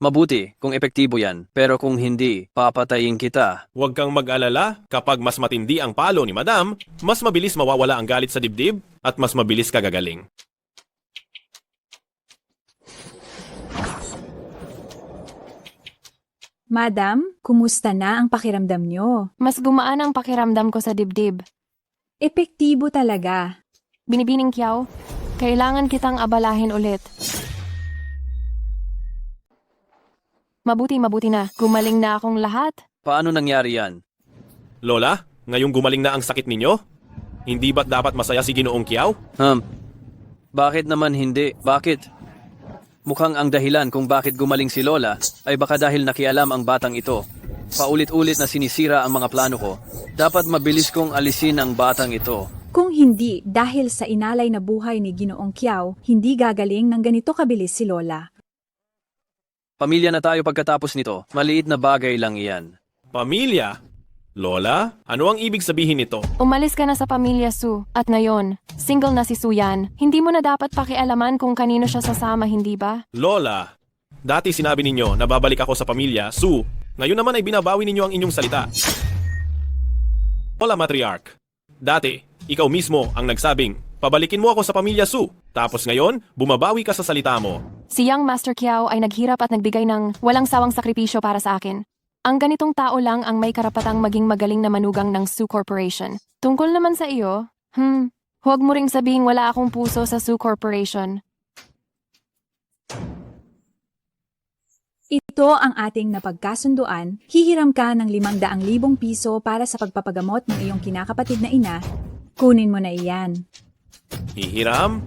mabuti kung epektibo yan, pero kung hindi, papatayin kita. Huwag kang mag-alala, kapag mas matindi ang palo ni Madam, mas mabilis mawawala ang galit sa dibdib at mas mabilis ka gagaling. Madam, kumusta na ang pakiramdam nyo? Mas gumaan ang pakiramdam ko sa dibdib. Epektibo talaga. Binibining Kiao, kailangan kitang abalahin ulit. Mabuti na. Gumaling na akong lahat. Paano nangyari yan? Lola, ngayong gumaling na ang sakit ninyo? Hindi ba't dapat masaya si Ginoong Kiao? Bakit naman hindi? Bakit? Mukhang ang dahilan kung bakit gumaling si Lola ay baka dahil nakialam ang batang ito. Paulit-ulit na sinisira ang mga plano ko. Dapat mabilis kong alisin ang batang ito. Kung hindi dahil sa inalay na buhay ni Ginoong Kiao, hindi gagaling ng ganito kabilis si Lola. Pamilya na tayo pagkatapos nito. Maliit na bagay lang iyan. Pamilya? Lola, ano ang ibig sabihin nito? Umalis ka na sa pamilya Su. At ngayon, single na si Suyan. Hindi mo na dapat pakialaman kung kanino siya sasama, hindi ba? Lola, dati sinabi ninyo na babalik ako sa pamilya, Su. Ngayon naman ay binabawi ninyo ang inyong salita. Lola Matriarch, dati, ikaw mismo ang nagsabing, pabalikin mo ako sa pamilya Su. Tapos ngayon, bumabawi ka sa salita mo. Si Young Master Kiao ay naghirap at nagbigay ng walang sawang sakripisyo para sa akin. Ang ganitong tao lang ang may karapatang maging magaling na manugang ng Su Corporation. Tungkol naman sa iyo, huwag mo ring sabihing wala akong puso sa Su Corporation. Ito ang ating napagkasunduan, hihiram ka ng 500,000 piso para sa pagpapagamot ng iyong kinakapatid na ina. Kunin mo na iyan. Hihiram,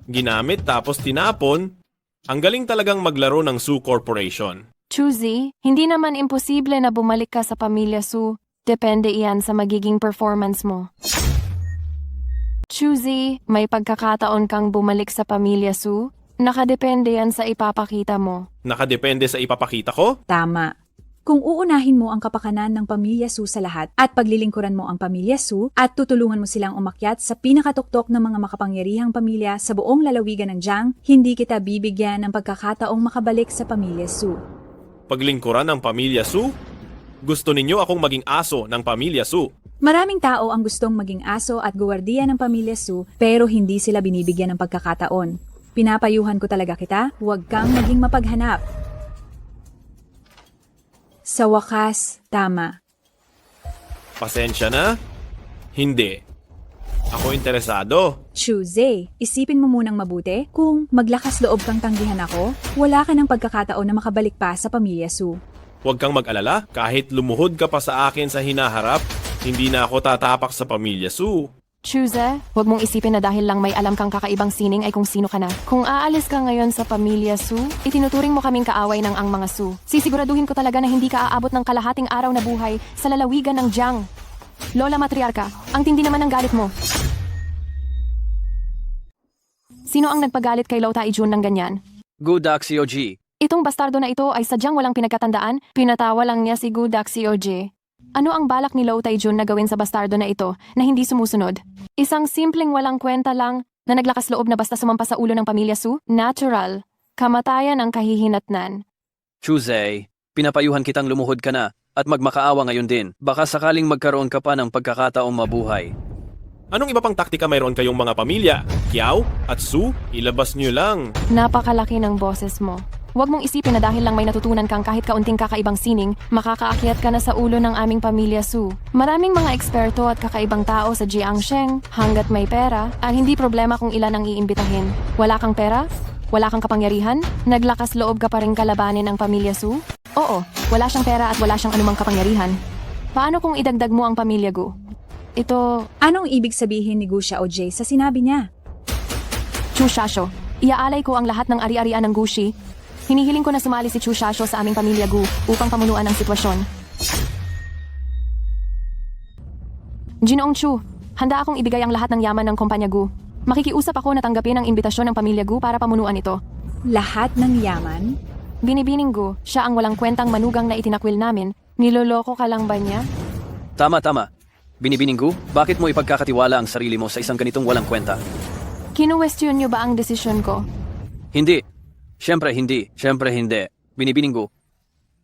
ginamit tapos tinapon. Ang galing talagang maglaro ng Su Corporation. Chuzi, hindi naman imposible na bumalik ka sa pamilya Su. Depende iyan sa magiging performance mo. Chuzi, may pagkakataon kang bumalik sa pamilya Su? Nakadepende yan sa ipapakita mo. Nakadepende sa ipapakita ko? Tama. Kung uunahin mo ang kapakanan ng pamilya Su sa lahat at paglilingkuran mo ang pamilya Su at tutulungan mo silang umakyat sa pinakatuktok ng mga makapangyarihang pamilya sa buong lalawigan ng Jiang, hindi kita bibigyan ng pagkakataong makabalik sa pamilya Su. Paglingkuran ng pamilya Su? Gusto ninyo akong maging aso ng pamilya Su? Maraming tao ang gustong maging aso at guwardiya ng pamilya Su pero hindi sila binibigyan ng pagkakataon. Pinapayuhan ko talaga kita, huwag kang maging mapaghanap. Sa wakas, tama. Pasensya na? Hindi. Ako interesado. Chuze, isipin mo munang mabuti. Kung maglakas loob kang tanggihan ako, wala ka ng pagkakataon na makabalik pa sa pamilya Su. Huwag kang mag-alala, kahit lumuhod ka pa sa akin sa hinaharap, hindi na ako tatapak sa pamilya Su. Chuze, huwag mong isipin na dahil lang may alam kang kakaibang sining ay kung sino ka na. Kung aalis ka ngayon sa pamilya Su, itinuturing mo kaming kaaway ng ang mga Su. Sisiguraduhin ko talaga na hindi ka aabot ng kalahating araw na buhay sa lalawigan ng Jiang. Lola Matriarka, ang tindi naman ng galit mo. Sino ang nagpagalit kay Lo Taijun ng ganyan? Gu Daxio G. Itong bastardo na ito ay sadyang walang pinagkatandaan, pinatawa lang niya si Gu Daxio G. Ano ang balak ni Lo Taijun na gawin sa bastardo na ito na hindi sumusunod? Isang simpleng walang kwenta lang na naglakas loob na basta sumampa sa ulo ng pamilya Su? Natural. Kamatayan ang kahihinatnan. Chuze, pinapayuhan kitang lumuhod ka na at magmakaawa ngayon din. Baka sakaling magkaroon ka pa ng pagkakataong mabuhay. Anong iba pang taktika mayroon kayong mga pamilya? Kiao at Su, ilabas nyo lang. Napakalaki ng boses mo. Huwag mong isipin na dahil lang may natutunan kang kahit kaunting kakaibang sining, makakaakyat ka na sa ulo ng aming pamilya Su. Maraming mga eksperto at kakaibang tao sa Jiangsheng, hanggat may pera, ang hindi problema kung ilan ang iimbitahin. Wala kang pera? Wala kang kapangyarihan? Naglakas loob ka pa rin kalabanin ang pamilya Su? Oo, wala siyang pera at wala siyang anumang kapangyarihan. Paano kung idagdag mo ang pamilya Gu? Ito, Anong ibig sabihin ni Gu Xiaojie sa sinabi niya? Chu Shasho, iaalay ko ang lahat ng ari-arian ng Gushi. Hinihiling ko na sumali si Chu Shasho sa aming pamilya Gu upang pamunuan ang sitwasyon. Ginoong Chu, handa akong ibigay ang lahat ng yaman ng kumpanya Gu. Makikiusap ako na tanggapin ang imbitasyon ng pamilya Gu para pamunuan ito. Lahat ng yaman? Binibining Gu, siya ang walang kwentang manugang na itinakwil namin. Niloloko ka lang ba niya? Tama. Binibining Gu, bakit mo ipagkakatiwala ang sarili mo sa isang ganitong walang kwenta? Kinuwestiyon niyo ba ang desisyon ko? Hindi. Siyempre hindi. Binibining Gu,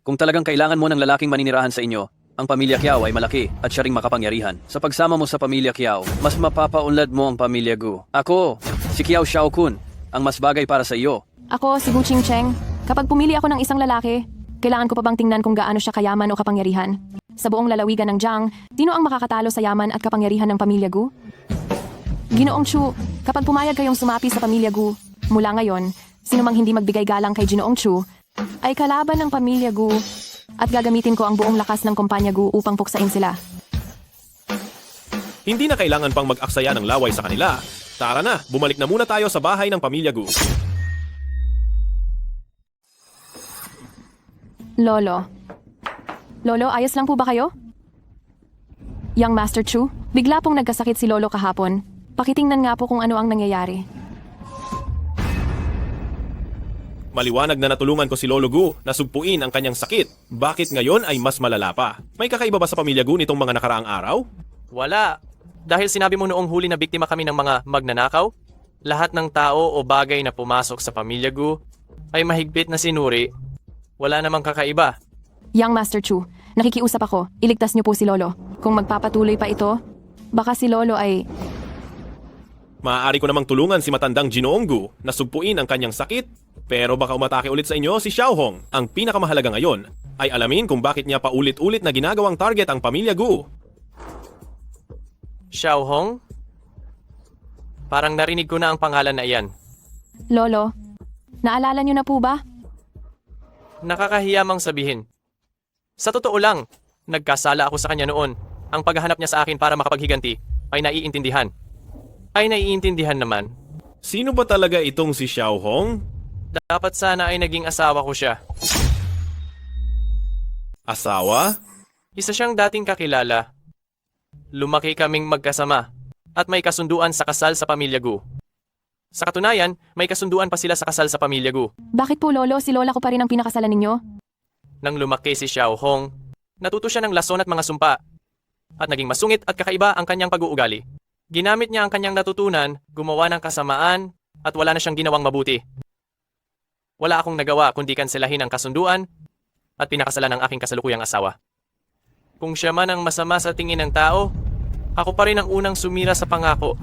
kung talagang kailangan mo ng lalaking maninirahan sa inyo, ang pamilya Kiao ay malaki at siya ring makapangyarihan. Sa pagsama mo sa pamilya Kiao, mas mapapaunlad mo ang pamilya Gu. Ako, si Kiao Xiaokun, ang mas bagay para sa iyo. Ako, si Gu Qingcheng. Kapag pumili ako ng isang lalaki, kailangan ko pa bang tingnan kung gaano siya kayaman o kapangyarihan? Sa buong lalawigan ng Jiang, sino ang makakatalo sa yaman at kapangyarihan ng pamilya Gu? Ginoong Chu, kapag pumayag kayong sumapi sa pamilya Gu, mula ngayon, sino mang hindi magbigay galang kay Ginoong Chu, ay kalaban ng pamilya Gu at gagamitin ko ang buong lakas ng kumpanya Gu upang puksain sila. Hindi na kailangan pang mag-aksaya ng laway sa kanila. Tara na, bumalik na muna tayo sa bahay ng pamilya Gu. Lolo, ayos lang po ba kayo? Young Master Chu, bigla pong nagkasakit si Lolo kahapon. Pakitingnan nga po kung ano ang nangyayari. Maliwanag na natulungan ko si Lolo Gu na sugpuin ang kanyang sakit. Bakit ngayon ay mas malala pa? May kakaiba ba sa pamilya Gu nitong mga nakaraang araw? Wala. Dahil sinabi mo noong huli na biktima kami ng mga magnanakaw, lahat ng tao o bagay na pumasok sa pamilya Gu ay mahigpit na sinuri. Wala namang kakaiba. Young Master Chu, nakikiusap ako. Iligtas niyo po si Lolo. Kung magpapatuloy pa ito, baka si Lolo ay... Maaari ko namang tulungan si matandang Ginoong Gu na sugpuin ang kanyang sakit. Pero baka umatake ulit sa inyo si Xiaohong. Ang pinakamahalaga ngayon ay alamin kung bakit niya paulit-ulit na ginagawang target ang pamilya Gu. Xiaohong? Parang narinig ko na ang pangalan na iyan. Lolo, naalala niyo na po ba? Nakakahiyamang sabihin. Sa totoo lang, nagkasala ako sa kanya noon. Ang paghahanap niya sa akin para makapaghiganti ay naiintindihan. Naman. Sino ba talaga itong si Xiaohong? Dapat sana ay naging asawa ko siya. Asawa? Isa siyang dating kakilala. Lumaki kaming magkasama at may kasunduan sa kasal sa pamilya Gu. Sa katunayan, may kasunduan pa sila sa kasal sa pamilya Gu. Bakit po Lolo, si Lola ko pa rin ang pinakasalan ninyo? Nang lumaki si Xiaohong, natuto siya ng lason at mga sumpa. At naging masungit at kakaiba ang kanyang pag-uugali. Ginamit niya ang kanyang natutunan, gumawa ng kasamaan, at wala na siyang ginawang mabuti. Wala akong nagawa kundi kanselahin ang kasunduan at pinakasalan ng aking kasalukuyang asawa. Kung siya man ang masama sa tingin ng tao, ako pa rin ang unang sumira sa pangako.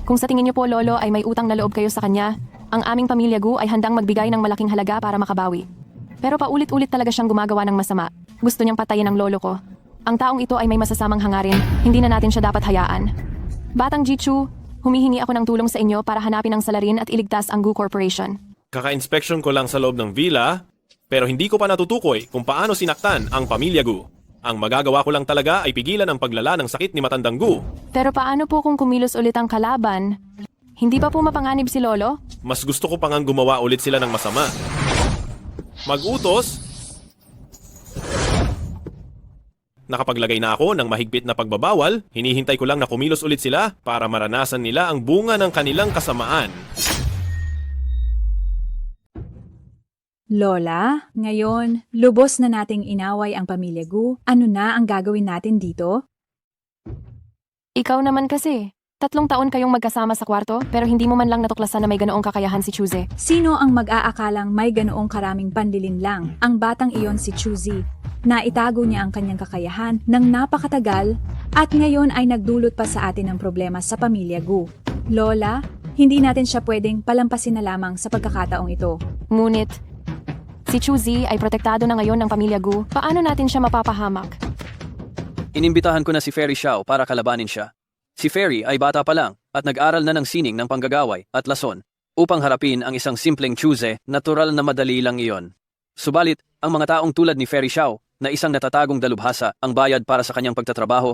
Kung sa tingin niyo po Lolo ay may utang na loob kayo sa kanya, ang aming pamilya Gu ay handang magbigay ng malaking halaga para makabawi. Pero paulit-ulit talaga siyang gumagawa ng masama. Gusto niyang patayin ang lolo ko. Ang taong ito ay may masasamang hangarin, hindi na natin siya dapat hayaan. Batang Jichu, humihingi ako ng tulong sa inyo para hanapin ang salarin at iligtas ang Gu Corporation. Kaka-inspection ko lang sa loob ng villa, Pero hindi ko pa natutukoy kung paano sinaktan ang pamilya Gu. Ang magagawa ko lang talaga ay pigilan ang paglala ng sakit ni Matandang Gu. Pero paano po kung kumilos ulit ang kalaban? Hindi pa po mapanganib si Lolo? Mas gusto ko pang gumawa ulit sila ng masama. Mag-utos? Nakapaglagay na ako ng mahigpit na pagbabawal, hinihintay ko lang na kumilos ulit sila para maranasan nila ang bunga ng kanilang kasamaan. Lola, ngayon, lubos na nating inaway ang pamilya Gu. Ano na ang gagawin natin dito? Ikaw naman kasi. 3 taon kayong magkasama sa kwarto, pero hindi mo man lang natuklasan na may ganoong kakayahan si Chuze. Sino ang mag-aakalang may ganoong karaming panlilinlang? Ang batang iyon si Chuzi. Naitago niya ang kanyang kakayahan ng napakatagal at ngayon ay nagdulot pa sa atin ng problema sa pamilya Gu. Lola, hindi natin siya pwedeng palampasin na lamang sa pagkakataong ito. Ngunit, si Chuzi ay protektado na ngayon ng pamilya Gu. Paano natin siya mapapahamak? Inimbitahan ko na si Fairy Xiao para kalabanin siya. Si Fairy ay bata pa lang at nag-aral na ng sining ng panggagaway at lason upang harapin ang isang simpleng Chuze, natural na madali lang iyon. Subalit, ang mga taong tulad ni Fairy Xiao na isang natatagong dalubhasa ang bayad para sa kanyang pagtatrabaho,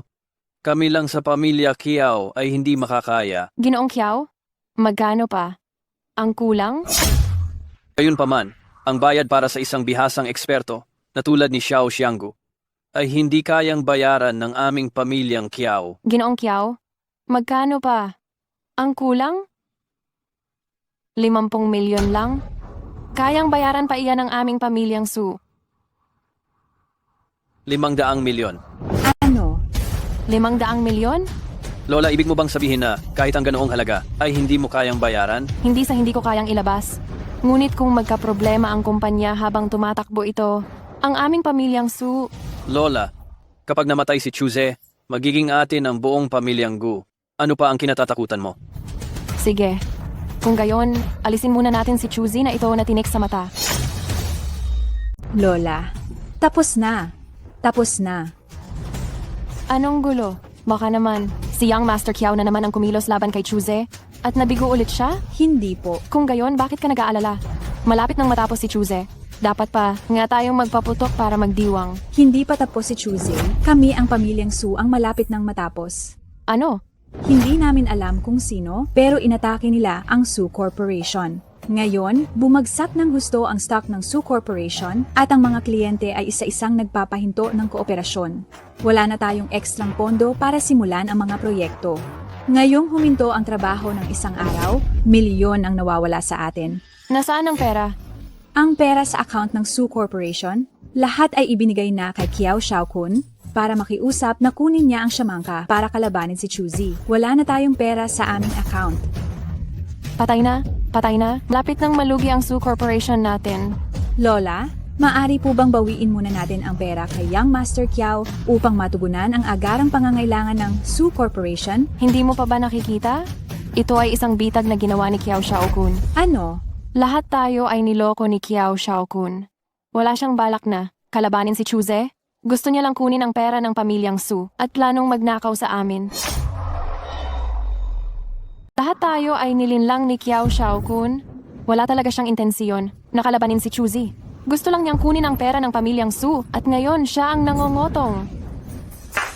kami lang sa pamilya Kiao ay hindi makakaya. Ginoong Kiao? Magkano pa? Ang kulang? Gayunpaman, ang bayad para sa isang bihasang eksperto na tulad ni Xiao Xianggu ay hindi kayang bayaran ng aming pamilyang Kiao. Ginoong Kiao? Magkano pa? Ang kulang? 50 milyon lang? Kayang bayaran pa iyan ng aming pamilyang Su. 500 milyon. Ano? 500 milyon? Lola, ibig mo bang sabihin na kahit ang ganoong halaga ay hindi mo kayang bayaran? Hindi sa hindi ko kayang ilabas. Ngunit kung magkaproblema ang kumpanya habang tumatakbo ito, ang aming pamilyang Su... Lola, kapag namatay si Chuze, magiging atin ang buong pamilyang Gu. Ano pa ang kinatatakutan mo? Sige. Kung gayon, alisin muna natin si Chuzi na ito na tinik sa mata. Lola, tapos na. Tapos na. Anong gulo? Baka naman, si Young Master Kiao na naman ang kumilos laban kay Chuze at nabigo ulit siya? Hindi po. Kung gayon, bakit ka nag-aalala? Malapit nang matapos si Chuze. Dapat pa nga tayong magpaputok para magdiwang. Hindi pa tapos si Chuzi. Kami ang pamilyang Su ang malapit nang matapos. Ano? Hindi namin alam kung sino, pero inatake nila ang Su Corporation. Ngayon, bumagsak ng husto ang stock ng Su Corporation at ang mga kliyente ay isa-isang nagpapahinto ng kooperasyon. Wala na tayong ekstrang pondo para simulan ang mga proyekto. Ngayong huminto ang trabaho ng isang araw, milyon ang nawawala sa atin. Nasaan ang pera? Ang pera sa account ng Su Corporation, lahat ay ibinigay na kay Kiao Xiaokun para makiusap na kunin niya ang Shamangka para kalabanin si Chuzi. Wala na tayong pera sa aming account. Patay na? Patay na? Lapit nang malugi ang Su Corporation natin. Lola, maari po bang bawiin muna natin ang pera kay Young Master Kiao upang matugunan ang agarang pangangailangan ng Su Corporation? Hindi mo pa ba nakikita? Ito ay isang bitag na ginawa ni Kiao Xiaokun. Ano? Lahat tayo ay niloko ni Kiao Xiaokun. Wala siyang balak na kalabanin si Chuze. Gusto niya lang kunin ang pera ng pamilyang Su at planong magnakaw sa amin. Lahat tayo ay nilinlang ni Kiao Xiaokun. Wala talaga siyang intensyon na kalabanin si Chuzi. Gusto lang niyang kunin ang pera ng pamilyang Su at ngayon siya ang nangongotong.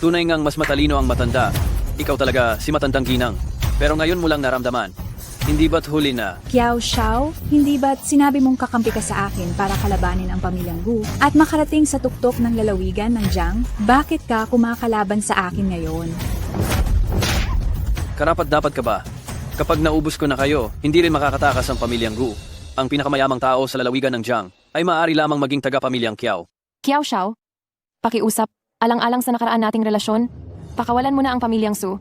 Tunay ngang mas matalino ang matanda. Ikaw talaga si matandang ginang. Pero ngayon mo lang naramdaman. Hindi ba't huli na? Kiao Xiao, hindi ba't sinabi mong kakampi ka sa akin para kalabanin ang pamilyang Gu at makarating sa tuktok ng lalawigan ng Jiang? Bakit ka kumakalaban sa akin ngayon? Karapat-dapat ka ba? Kapag naubos ko na kayo, hindi rin makakatakas ang pamilyang Gu. Ang pinakamayamang tao sa lalawigan ng Jiang ay maaari lamang maging taga-pamilyang Kiao. Kiao Xiao, pakiusap, alang-alang sa nakaraan nating relasyon, pakawalan mo na ang pamilyang Su.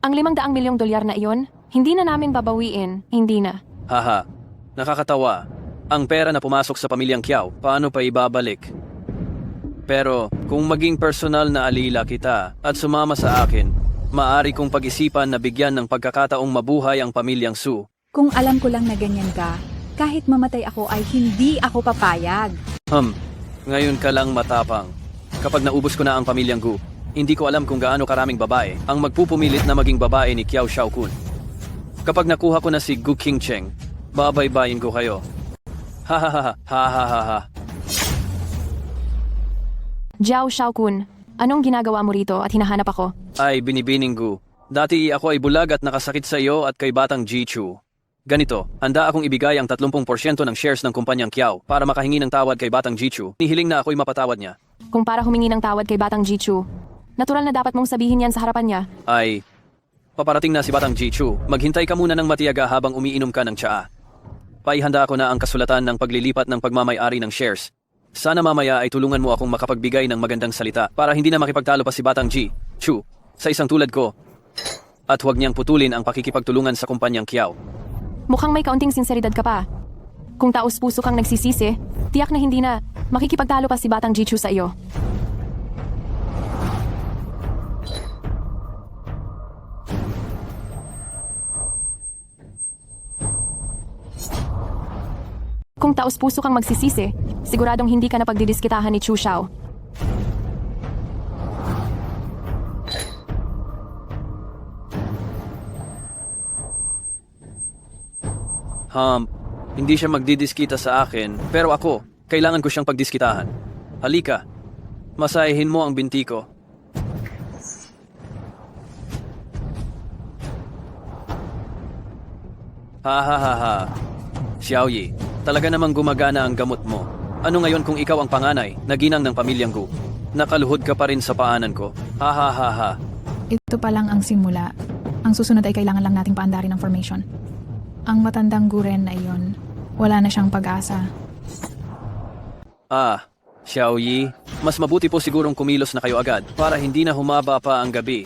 Ang 500 milyong dolyar na iyon, hindi na namin babawiin, hindi na. Haha, nakakatawa. Ang pera na pumasok sa pamilyang Kiao, paano pa ibabalik? Pero kung maging personal na alila kita at sumama sa akin, maaari kong pag-isipan na bigyan ng pagkakataong mabuhay ang pamilyang Su. Kung alam ko lang na ganyan ka, kahit mamatay ako ay hindi ako papayag. Ngayon ka lang matapang. Kapag naubos ko na ang pamilyang Gu, hindi ko alam kung gaano karaming babae ang magpupumilit na maging babae ni Kiao Xiaokun. Kapag nakuha ko na si Gu Qingcheng, babaybayin ko kayo. Ha ha ha ha ha ha ha. Jiao Shaokun, anong ginagawa mo rito at hinahanap ako? Ay, binibining Gu. Dati ako ay bulag at nakasakit sa iyo at kay Batang Jichu. Ganito, handa akong ibigay ang 30% ng shares ng kumpanyang Kiao para makahingi ng tawad kay Batang Jichu. Nihiling na ako'y mapatawad niya. Kung para humingi ng tawad kay Batang Jichu, natural na dapat mong sabihin yan sa harapan niya. Ay, paparating na si Batang Jichu. Maghintay ka muna ng matiyaga habang umiinom ka ng tsaa. Paihanda ko na ang kasulatan ng paglilipat ng pagmamay-ari ng shares. Sana mamaya ay tulungan mo akong makapagbigay ng magandang salita para hindi na makipagtalo pa si Batang Jichu sa isang tulad ko. At huwag niyang putulin ang pakikipagtulungan sa kumpanyang Kiao. Mukhang may kaunting sinseridad ka pa. Kung taos-puso kang nagsisisi, tiyak na hindi na makikipagtalo pa si Batang Jichu sa iyo. Kung taos-puso kang magsisisi, siguradong hindi ka na pagdidiskitahan ni Chu Xiao. Hindi siya magdidiskita sa akin, pero ako, kailangan ko siyang pagdiskitahan. Halika, masayahin mo ang binti ko. Ha ha ha ha. Xiaoyi, talaga namang gumagana ang gamot mo. Ano ngayon kung ikaw ang panganay, na ginang ng pamilyang Gu? Nakaluhod ka pa rin sa paanan ko. Ha ha ha ha. Ito pa lang ang simula. Ang susunod ay kailangan lang nating paandarin ng formation. Ang matandang Guren na iyon, wala na siyang pag-asa. Xiaoyi, mas mabuti po sigurong kumilos na kayo agad para hindi na humaba pa ang gabi.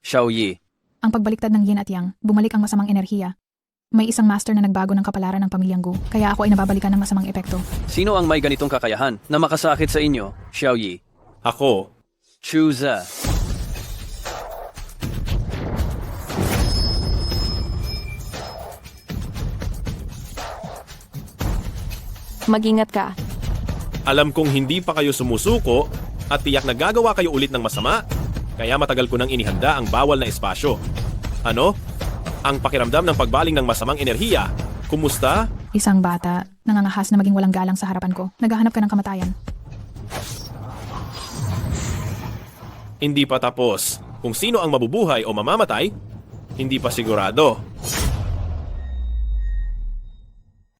Xiaoyi, Ang pagbaliktad ng yin at yang, bumalik ang masamang enerhiya. May isang master na nagbago ng kapalaran ng pamilyang Gu, kaya ako ay nababalikan ng masamang epekto. sino ang may ganitong kakayahan na makasakit sa inyo, Xiaoyi? Ako. Chuza. Mag-ingat ka. Alam kong hindi pa kayo sumusuko at tiyak na gagawa kayo ulit ng masama. Kaya matagal ko nang inihanda ang bawal na espasyo. Ano? Ang pakiramdam ng pagbaling ng masamang enerhiya. Kumusta? Isang bata, nangangahas na maging walang galang sa harapan ko. Naghahanap ka ng kamatayan. Hindi pa tapos. Kung sino ang mabubuhay o mamamatay, hindi pa sigurado.